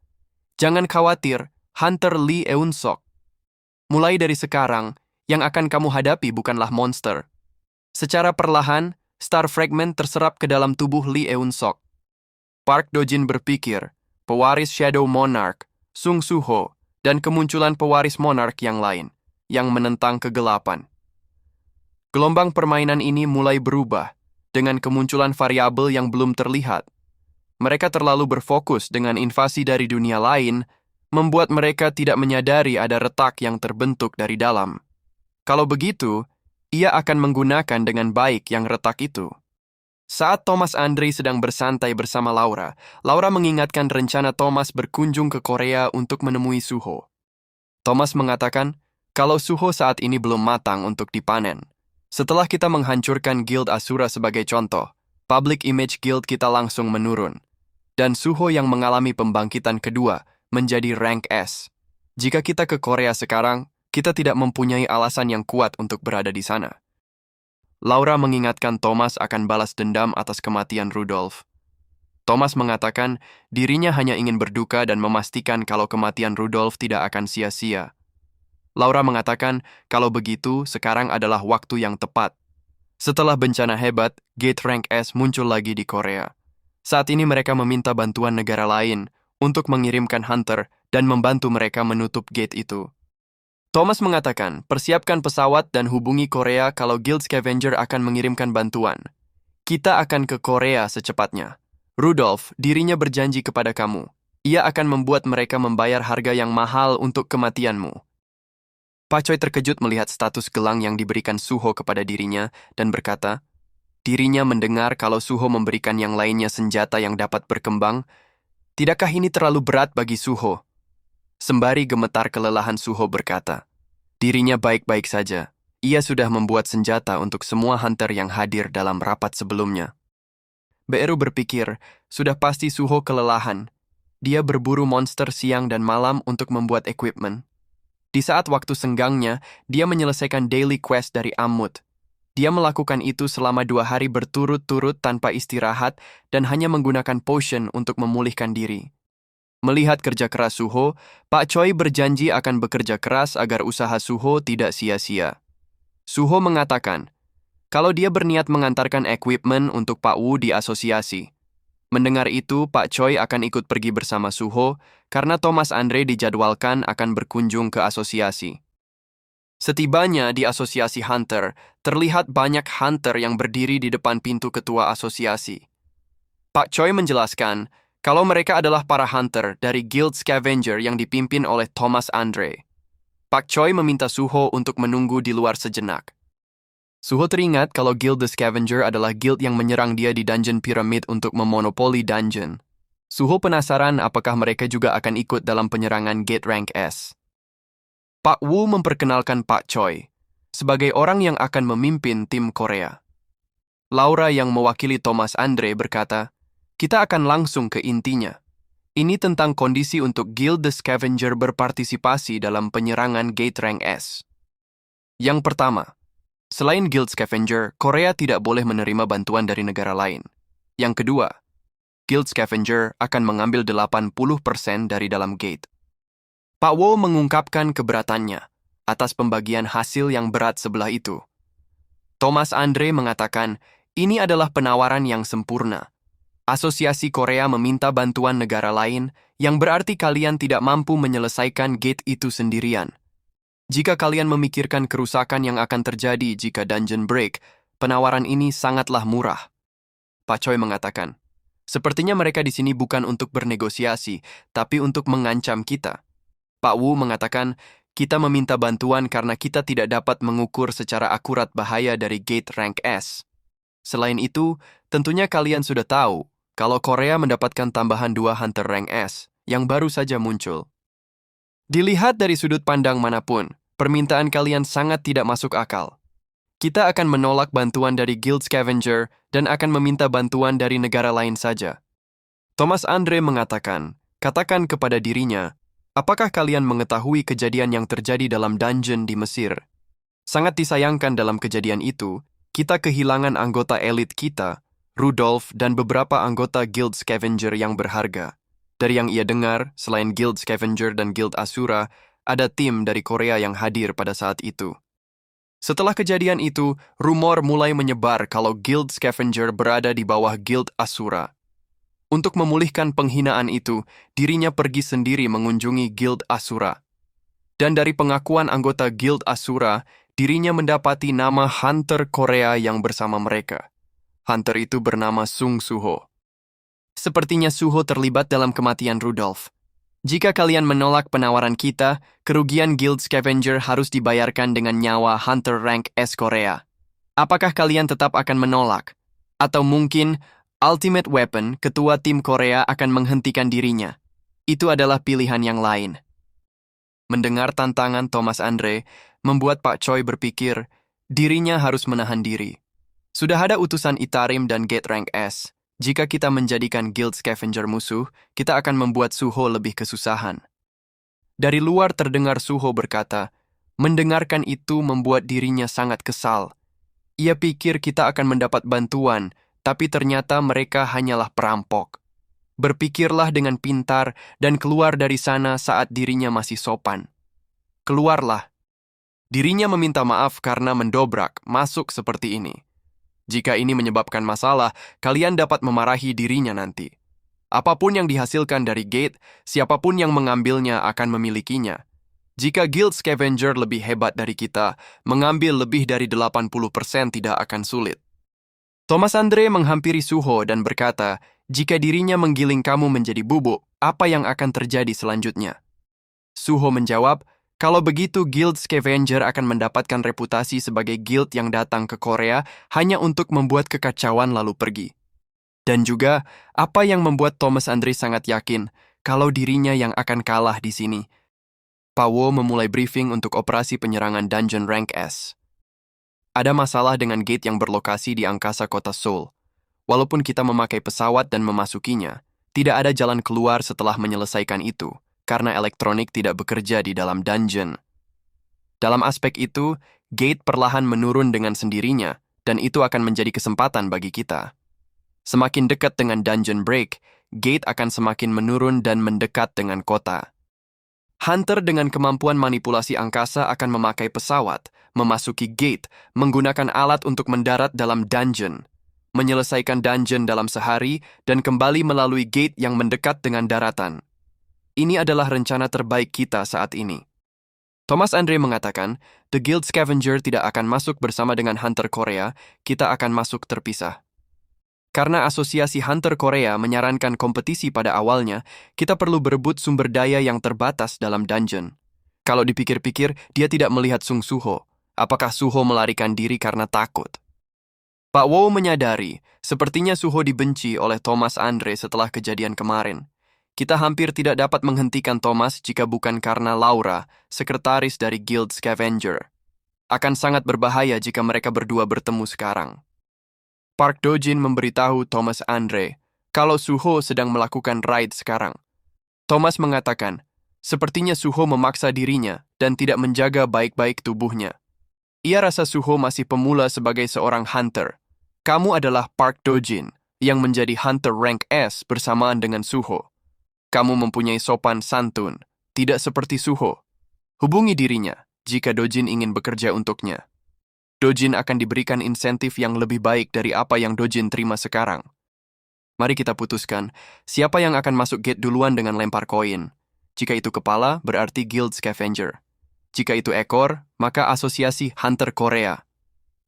jangan khawatir, Hunter Lee Eun-sok. Mulai dari sekarang, yang akan kamu hadapi bukanlah monster. Secara perlahan, star fragment terserap ke dalam tubuh Lee Eun-sok. Park Dojin berpikir, pewaris Shadow Monarch, Sung Suho, dan kemunculan pewaris monark yang lain, yang menentang kegelapan. Gelombang permainan ini mulai berubah, dengan kemunculan variabel yang belum terlihat. Mereka terlalu berfokus dengan invasi dari dunia lain, membuat mereka tidak menyadari ada retak yang terbentuk dari dalam. Kalau begitu, ia akan menggunakan dengan baik yang retak itu. Saat Thomas Andre sedang bersantai bersama Laura, Laura mengingatkan rencana Thomas berkunjung ke Korea untuk menemui Suho. Thomas mengatakan, kalau Suho saat ini belum matang untuk dipanen. Setelah kita menghancurkan Guild Asura sebagai contoh, public image Guild kita langsung menurun. Dan Suho yang mengalami pembangkitan kedua menjadi rank S. Jika kita ke Korea sekarang, kita tidak mempunyai alasan yang kuat untuk berada di sana. Laura mengingatkan Thomas akan balas dendam atas kematian Rudolf. Thomas mengatakan dirinya hanya ingin berduka dan memastikan kalau kematian Rudolf tidak akan sia-sia. Laura mengatakan kalau begitu sekarang adalah waktu yang tepat. Setelah bencana hebat, Gate Rank S muncul lagi di Korea. Saat ini mereka meminta bantuan negara lain untuk mengirimkan hunter dan membantu mereka menutup gate itu. Thomas mengatakan, persiapkan pesawat dan hubungi Korea kalau Guild Scavenger akan mengirimkan bantuan. Kita akan ke Korea secepatnya. Rudolf, dirinya berjanji kepada kamu. Ia akan membuat mereka membayar harga yang mahal untuk kematianmu. Pak Choi terkejut melihat status gelang yang diberikan Suho kepada dirinya dan berkata, dirinya mendengar kalau Suho memberikan yang lainnya senjata yang dapat berkembang. Tidakkah ini terlalu berat bagi Suho? Sembari gemetar kelelahan, Suho berkata, dirinya baik-baik saja. Ia sudah membuat senjata untuk semua hunter yang hadir dalam rapat sebelumnya. Beru berpikir, sudah pasti Suho kelelahan. Dia berburu monster siang dan malam untuk membuat equipment. Di saat waktu senggangnya, dia menyelesaikan daily quest dari Ammut. Dia melakukan itu selama 2 hari berturut-turut tanpa istirahat dan hanya menggunakan potion untuk memulihkan diri. Melihat kerja keras Suho, Pak Choi berjanji akan bekerja keras agar usaha Suho tidak sia-sia. Suho mengatakan, kalau dia berniat mengantarkan equipment untuk Pak Wu di asosiasi. Mendengar itu, Pak Choi akan ikut pergi bersama Suho karena Thomas Andre dijadwalkan akan berkunjung ke asosiasi. Setibanya di asosiasi Hunter, terlihat banyak Hunter yang berdiri di depan pintu ketua asosiasi. Pak Choi menjelaskan kalau mereka adalah para Hunter dari Guild Scavenger yang dipimpin oleh Thomas Andre. Pak Choi meminta Suho untuk menunggu di luar sejenak. Suho teringat kalau Guild the Scavenger adalah guild yang menyerang dia di Dungeon Pyramid untuk memonopoli dungeon. Suho penasaran apakah mereka juga akan ikut dalam penyerangan Gate Rank S. Pak Wu memperkenalkan Pak Choi sebagai orang yang akan memimpin tim Korea. Laura yang mewakili Thomas Andre berkata, kita akan langsung ke intinya. Ini tentang kondisi untuk Guild the Scavenger berpartisipasi dalam penyerangan Gate Rank S. Yang pertama, selain Guild Scavenger, Korea tidak boleh menerima bantuan dari negara lain. Yang kedua, Guild Scavenger akan mengambil 80% dari dalam gate. Pak Wo mengungkapkan keberatannya atas pembagian hasil yang berat sebelah itu. Thomas Andre mengatakan, ini adalah penawaran yang sempurna. Asosiasi Korea meminta bantuan negara lain, yang berarti kalian tidak mampu menyelesaikan gate itu sendirian. Jika kalian memikirkan kerusakan yang akan terjadi jika dungeon break, penawaran ini sangatlah murah. Pak Choi mengatakan, sepertinya mereka di sini bukan untuk bernegosiasi, tapi untuk mengancam kita. Pak Wu mengatakan, kita meminta bantuan karena kita tidak dapat mengukur secara akurat bahaya dari Gate Rank S. Selain itu, tentunya kalian sudah tahu kalau Korea mendapatkan tambahan 2 Hunter Rank S yang baru saja muncul. Dilihat dari sudut pandang manapun, permintaan kalian sangat tidak masuk akal. Kita akan menolak bantuan dari Guild Scavenger dan akan meminta bantuan dari negara lain saja. Thomas Andre mengatakan, katakan kepada dirinya, apakah kalian mengetahui kejadian yang terjadi dalam dungeon di Mesir? Sangat disayangkan dalam kejadian itu, kita kehilangan anggota elit kita, Rudolf, dan beberapa anggota Guild Scavenger yang berharga. Dari yang ia dengar, selain Guild Scavenger dan Guild Asura, ada tim dari Korea yang hadir pada saat itu. Setelah kejadian itu, rumor mulai menyebar kalau Guild Scavenger berada di bawah Guild Asura. Untuk memulihkan penghinaan itu, dirinya pergi sendiri mengunjungi Guild Asura. Dan dari pengakuan anggota Guild Asura, dirinya mendapati nama Hunter Korea yang bersama mereka. Hunter itu bernama Sung Suho. Sepertinya Suho terlibat dalam kematian Rudolf. Jika kalian menolak penawaran kita, kerugian Guild Scavenger harus dibayarkan dengan nyawa Hunter Rank S Korea. Apakah kalian tetap akan menolak? Atau mungkin Ultimate Weapon, ketua tim Korea, akan menghentikan dirinya. Itu adalah pilihan yang lain. Mendengar tantangan Thomas Andre, membuat Pak Choi berpikir, dirinya harus menahan diri. Sudah ada utusan Itarim dan Gate Rank S. Jika kita menjadikan Guild Scavenger musuh, kita akan membuat Suho lebih kesusahan. Dari luar terdengar Suho berkata, mendengarkan itu membuat dirinya sangat kesal. Ia pikir kita akan mendapat bantuan, tapi ternyata mereka hanyalah perampok. Berpikirlah dengan pintar dan keluar dari sana saat dirinya masih sopan. Keluarlah. Dirinya meminta maaf karena mendobrak masuk seperti ini. Jika ini menyebabkan masalah, kalian dapat memarahi dirinya nanti. Apapun yang dihasilkan dari gate, siapapun yang mengambilnya akan memilikinya. Jika Guild Scavenger lebih hebat dari kita, mengambil lebih dari 80% tidak akan sulit. Thomas Andre menghampiri Suho dan berkata, jika dirinya menggiling kamu menjadi bubuk, apa yang akan terjadi selanjutnya? Suho menjawab, kalau begitu Guild Scavenger akan mendapatkan reputasi sebagai guild yang datang ke Korea hanya untuk membuat kekacauan lalu pergi. Dan juga, apa yang membuat Thomas Andre sangat yakin kalau dirinya yang akan kalah di sini, Pak Wo memulai briefing untuk operasi penyerangan Dungeon Rank S. Ada masalah dengan gate yang berlokasi di angkasa kota Seoul. Walaupun kita memakai pesawat dan memasukinya, tidak ada jalan keluar setelah menyelesaikan itu, karena elektronik tidak bekerja di dalam dungeon. Dalam aspek itu, gate perlahan menurun dengan sendirinya, dan itu akan menjadi kesempatan bagi kita. Semakin dekat dengan dungeon break, gate akan semakin menurun dan mendekat dengan kota. Hunter dengan kemampuan manipulasi angkasa akan memakai pesawat, memasuki gate, menggunakan alat untuk mendarat dalam dungeon, menyelesaikan dungeon dalam sehari, dan kembali melalui gate yang mendekat dengan daratan. Ini adalah rencana terbaik kita saat ini. Thomas Andre mengatakan, The Guild Scavenger tidak akan masuk bersama dengan Hunter Korea, kita akan masuk terpisah. Karena Asosiasi Hunter Korea menyarankan kompetisi pada awalnya, kita perlu berebut sumber daya yang terbatas dalam dungeon. Kalau dipikir-pikir, dia tidak melihat Sung Suho. Apakah Suho melarikan diri karena takut? Pak Wo menyadari, sepertinya Suho dibenci oleh Thomas Andre setelah kejadian kemarin. Kita hampir tidak dapat menghentikan Thomas jika bukan karena Laura, sekretaris dari Guild Scavenger. Akan sangat berbahaya jika mereka berdua bertemu sekarang. Park Do-jin memberitahu Thomas Andre kalau Suho sedang melakukan raid sekarang. Thomas mengatakan, sepertinya Suho memaksa dirinya dan tidak menjaga baik-baik tubuhnya. Ia rasa Suho masih pemula sebagai seorang hunter. Kamu adalah Park Do-jin yang menjadi hunter rank S bersamaan dengan Suho. Kamu mempunyai sopan santun, tidak seperti Suho. Hubungi dirinya jika Do-jin ingin bekerja untuknya. Do-jin akan diberikan insentif yang lebih baik dari apa yang Do-jin terima sekarang. Mari kita putuskan, siapa yang akan masuk gate duluan dengan lempar koin. Jika itu kepala, berarti Guild Scavenger. Jika itu ekor, maka Asosiasi Hunter Korea.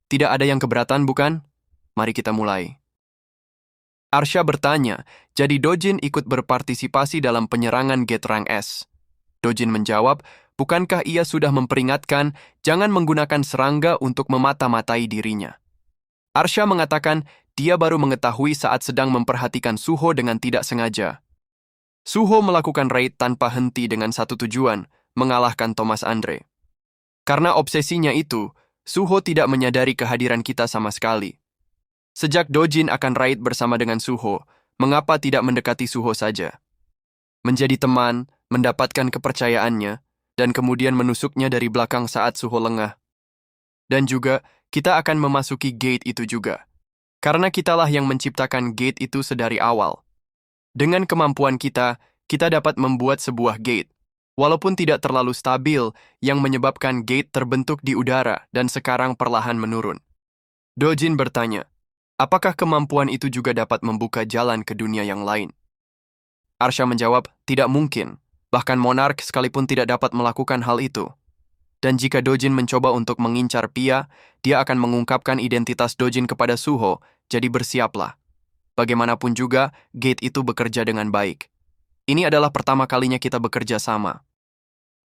Tidak ada yang keberatan, bukan? Mari kita mulai. Arsha bertanya, jadi Do-jin ikut berpartisipasi dalam penyerangan gate rank S. Do-jin menjawab, bukankah ia sudah memperingatkan jangan menggunakan serangga untuk memata-matai dirinya? Arsha mengatakan dia baru mengetahui saat sedang memperhatikan Suho dengan tidak sengaja. Suho melakukan raid tanpa henti dengan satu tujuan, mengalahkan Thomas Andre. Karena obsesinya itu, Suho tidak menyadari kehadiran kita sama sekali. Sejak Do-jin akan raid bersama dengan Suho, mengapa tidak mendekati Suho saja? Menjadi teman, mendapatkan kepercayaannya, dan kemudian menusuknya dari belakang saat Suho lengah. Dan juga, kita akan memasuki gate itu juga. Karena kitalah yang menciptakan gate itu sedari awal. Dengan kemampuan kita dapat membuat sebuah gate, walaupun tidak terlalu stabil, yang menyebabkan gate terbentuk di udara dan sekarang perlahan menurun. Do-jin bertanya, apakah kemampuan itu juga dapat membuka jalan ke dunia yang lain? Arsha menjawab, tidak mungkin. Bahkan monark sekalipun tidak dapat melakukan hal itu. Dan jika Do-jin mencoba untuk mengincar Pia, dia akan mengungkapkan identitas Do-jin kepada Suho, jadi bersiaplah. Bagaimanapun juga, gate itu bekerja dengan baik. Ini adalah pertama kalinya kita bekerja sama.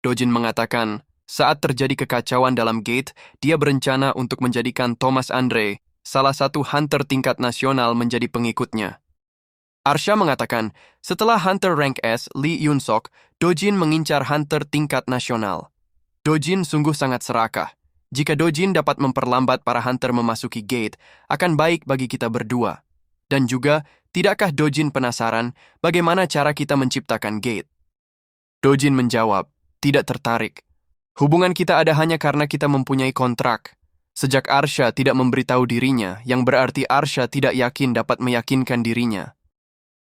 Do-jin mengatakan, saat terjadi kekacauan dalam gate, dia berencana untuk menjadikan Thomas Andre, salah satu hunter tingkat nasional menjadi pengikutnya. Arsha mengatakan, setelah Hunter Rank S, Lee Yun-sok, Do-jin mengincar Hunter tingkat nasional. Do-jin sungguh sangat serakah. Jika Do-jin dapat memperlambat para Hunter memasuki gate, akan baik bagi kita berdua. Dan juga, tidakkah Do-jin penasaran bagaimana cara kita menciptakan gate? Do-jin menjawab, tidak tertarik. Hubungan kita ada hanya karena kita mempunyai kontrak. Sejak Arsha tidak memberitahu dirinya, yang berarti Arsha tidak yakin dapat meyakinkan dirinya.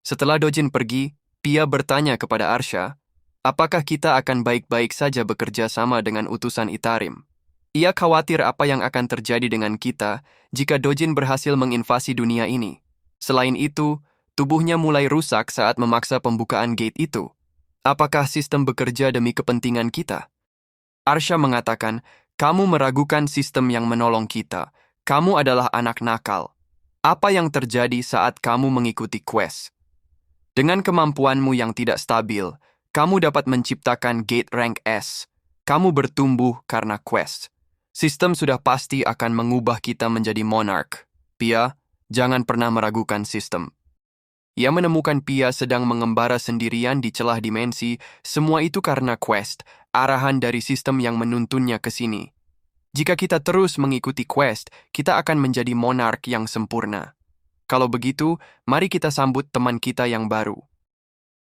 Setelah Do-jin pergi, Pia bertanya kepada Arsha, apakah kita akan baik-baik saja bekerja sama dengan utusan Itarim? Ia khawatir apa yang akan terjadi dengan kita jika Do-jin berhasil menginvasi dunia ini. Selain itu, tubuhnya mulai rusak saat memaksa pembukaan gate itu. Apakah sistem bekerja demi kepentingan kita? Arsha mengatakan, kamu meragukan sistem yang menolong kita. Kamu adalah anak nakal. Apa yang terjadi saat kamu mengikuti quest? Dengan kemampuanmu yang tidak stabil, kamu dapat menciptakan gate rank S. Kamu bertumbuh karena quest. Sistem sudah pasti akan mengubah kita menjadi monarch. Pia, jangan pernah meragukan sistem. Ia menemukan Pia sedang mengembara sendirian di celah dimensi, semua itu karena quest. arahan dari sistem yang menuntunnya ke sini. Jika kita terus mengikuti quest, kita akan menjadi monark yang sempurna. Kalau begitu, mari kita sambut teman kita yang baru.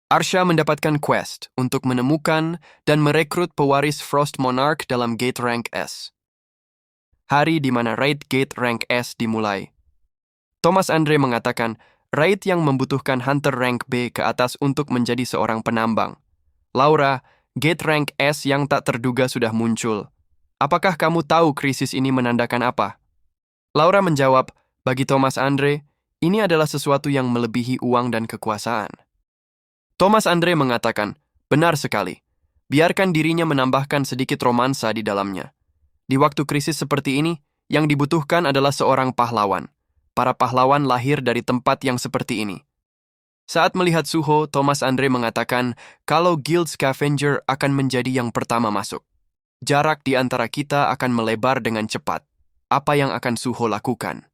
Arsha mendapatkan quest untuk menemukan dan merekrut pewaris Frost Monarch dalam Gate Rank S. Hari di mana raid Gate Rank S dimulai. Thomas Andre mengatakan, raid yang membutuhkan Hunter Rank B ke atas untuk menjadi seorang penambang. Laura, Gate Rank S yang tak terduga sudah muncul. Apakah kamu tahu krisis ini menandakan apa? Laura menjawab, bagi Thomas Andre, ini adalah sesuatu yang melebihi uang dan kekuasaan. Thomas Andre mengatakan, benar sekali. Biarkan dirinya menambahkan sedikit romansa di dalamnya. Di waktu krisis seperti ini, yang dibutuhkan adalah seorang pahlawan. Para pahlawan lahir dari tempat yang seperti ini. Saat melihat Suho, Thomas Andre mengatakan kalau Guild Scavenger akan menjadi yang pertama masuk. Jarak di antara kita akan melebar dengan cepat. Apa yang akan Suho lakukan?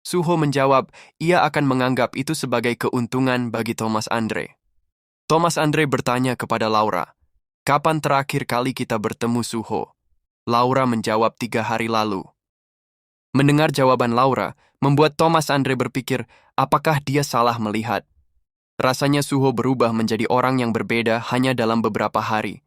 Suho menjawab, ia akan menganggap itu sebagai keuntungan bagi Thomas Andre. Thomas Andre bertanya kepada Laura, kapan terakhir kali kita bertemu Suho? Laura menjawab 3 hari lalu. Mendengar jawaban Laura, membuat Thomas Andre berpikir, apakah dia salah melihat? Rasanya Suho berubah menjadi orang yang berbeda hanya dalam beberapa hari.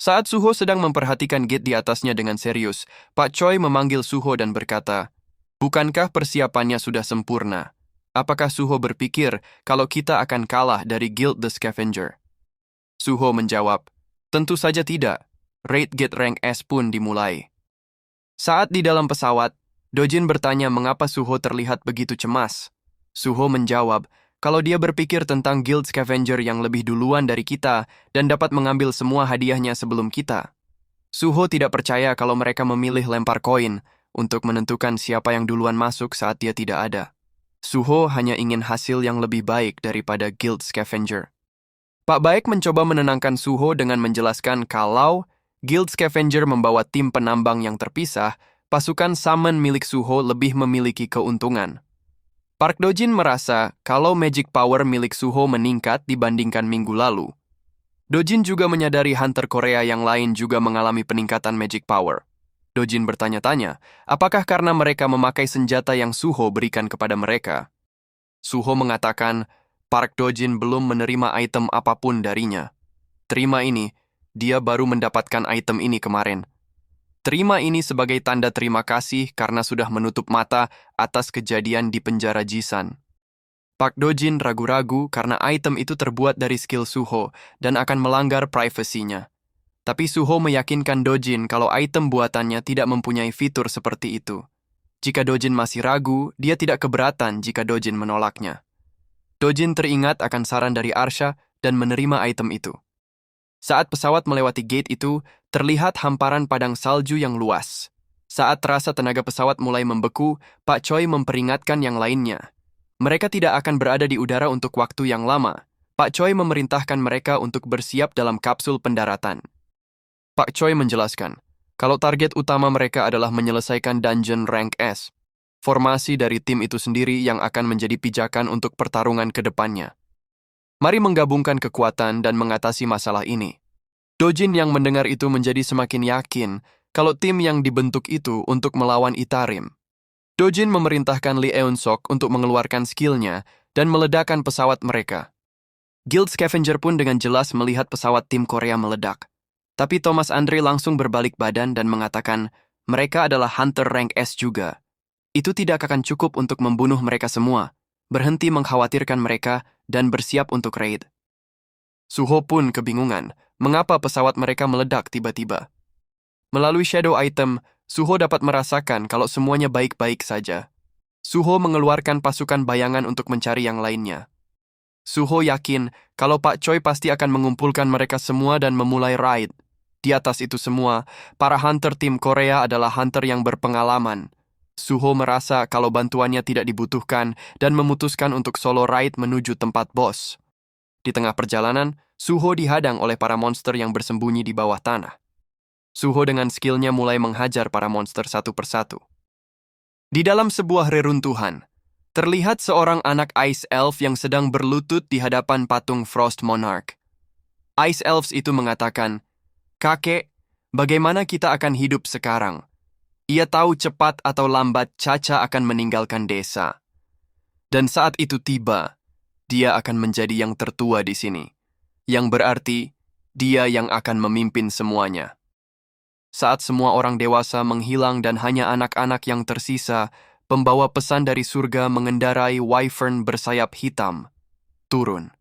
Saat Suho sedang memperhatikan gate di atasnya dengan serius, Pak Choi memanggil Suho dan berkata, bukankah persiapannya sudah sempurna? Apakah Suho berpikir kalau kita akan kalah dari Guild the Scavenger? Suho menjawab, tentu saja tidak. Raid Gate Rank S pun dimulai. Saat di dalam pesawat, Dojin bertanya mengapa Suho terlihat begitu cemas. Suho menjawab, kalau dia berpikir tentang Guild Scavenger yang lebih duluan dari kita dan dapat mengambil semua hadiahnya sebelum kita. Suho tidak percaya kalau mereka memilih lempar koin untuk menentukan siapa yang duluan masuk saat dia tidak ada. Suho hanya ingin hasil yang lebih baik daripada Guild Scavenger. Pak Baek mencoba menenangkan Suho dengan menjelaskan kalau Guild Scavenger membawa tim penambang yang terpisah, pasukan summon milik Suho lebih memiliki keuntungan. Park Dojin merasa kalau magic power milik Suho meningkat dibandingkan minggu lalu. Dojin juga menyadari hunter Korea yang lain juga mengalami peningkatan magic power. Dojin bertanya-tanya, apakah karena mereka memakai senjata yang Suho berikan kepada mereka? Suho mengatakan, Park Dojin belum menerima item apapun darinya. Terima ini, dia baru mendapatkan item ini kemarin. Terima ini sebagai tanda terima kasih karena sudah menutup mata atas kejadian di penjara Jisan. Park Dojin ragu-ragu karena item itu terbuat dari skill Suho dan akan melanggar privasinya. Tapi Suho meyakinkan Dojin kalau item buatannya tidak mempunyai fitur seperti itu. Jika Dojin masih ragu, dia tidak keberatan jika Dojin menolaknya. Dojin teringat akan saran dari Arsha dan menerima item itu. Saat pesawat melewati gate itu, terlihat hamparan padang salju yang luas. Saat terasa tenaga pesawat mulai membeku, Pak Choi memperingatkan yang lainnya. Mereka tidak akan berada di udara untuk waktu yang lama. Pak Choi memerintahkan mereka untuk bersiap dalam kapsul pendaratan. Pak Choi menjelaskan, kalau target utama mereka adalah menyelesaikan dungeon rank S, formasi dari tim itu sendiri yang akan menjadi pijakan untuk pertarungan ke depannya. Mari menggabungkan kekuatan dan mengatasi masalah ini. Dojin yang mendengar itu menjadi semakin yakin kalau tim yang dibentuk itu untuk melawan Itarim. Dojin memerintahkan Lee Eun-sok untuk mengeluarkan skillnya dan meledakkan pesawat mereka. Guild Scavenger pun dengan jelas melihat pesawat tim Korea meledak. Tapi Thomas Andre langsung berbalik badan dan mengatakan mereka adalah Hunter Rank S juga. Itu tidak akan cukup untuk membunuh mereka semua. Berhenti mengkhawatirkan mereka dan bersiap untuk raid. Suho pun kebingungan mengapa pesawat mereka meledak tiba-tiba. Melalui shadow item, Suho dapat merasakan kalau semuanya baik-baik saja. Suho mengeluarkan pasukan bayangan untuk mencari yang lainnya. Suho yakin kalau Pak Choi pasti akan mengumpulkan mereka semua dan memulai raid. Di atas itu semua, para hunter tim Korea adalah hunter yang berpengalaman. Suho merasa kalau bantuannya tidak dibutuhkan dan memutuskan untuk solo raid menuju tempat bos. Di tengah perjalanan, Suho dihadang oleh para monster yang bersembunyi di bawah tanah. Suho dengan skillnya mulai menghajar para monster satu persatu. Di dalam sebuah reruntuhan, terlihat seorang anak Ice Elf yang sedang berlutut di hadapan patung Frost Monarch. Ice Elves itu mengatakan, "Kakek, bagaimana kita akan hidup sekarang?" Ia tahu cepat atau lambat Caca akan meninggalkan desa. Dan saat itu tiba, dia akan menjadi yang tertua di sini. Yang berarti, dia yang akan memimpin semuanya. Saat semua orang dewasa menghilang dan hanya anak-anak yang tersisa, pembawa pesan dari surga mengendarai wyvern bersayap hitam. Turun.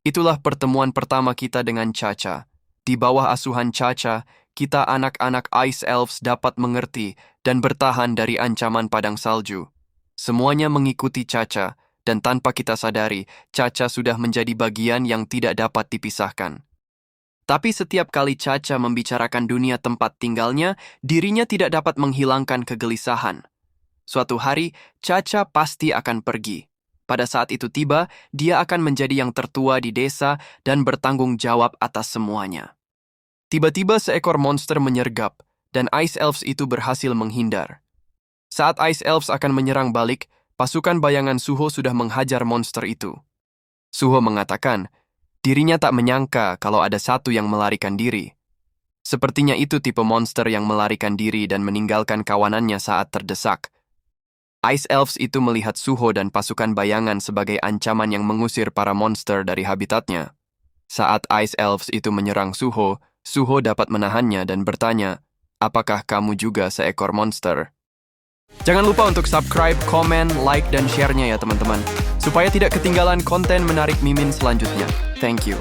Itulah pertemuan pertama kita dengan Caca. Di bawah asuhan Caca, kita anak-anak Ice Elves dapat mengerti dan bertahan dari ancaman padang salju. Semuanya mengikuti Caca, dan tanpa kita sadari, Caca sudah menjadi bagian yang tidak dapat dipisahkan. Tapi setiap kali Caca membicarakan dunia tempat tinggalnya, dirinya tidak dapat menghilangkan kegelisahan. Suatu hari, Caca pasti akan pergi. Pada saat itu tiba, dia akan menjadi yang tertua di desa dan bertanggung jawab atas semuanya. Tiba-tiba seekor monster menyergap, dan Ice Elves itu berhasil menghindar. Saat Ice Elves akan menyerang balik, pasukan bayangan Suho sudah menghajar monster itu. Suho mengatakan, dirinya tak menyangka kalau ada satu yang melarikan diri. Sepertinya itu tipe monster yang melarikan diri dan meninggalkan kawanannya saat terdesak. Ice Elves itu melihat Suho dan pasukan bayangan sebagai ancaman yang mengusir para monster dari habitatnya. Saat Ice Elves itu menyerang Suho, Suho dapat menahannya dan bertanya, "Apakah kamu juga seekor monster?" Jangan lupa untuk subscribe, komen, like, dan share-nya ya teman-teman, supaya tidak ketinggalan konten menarik Mimin selanjutnya. Thank you.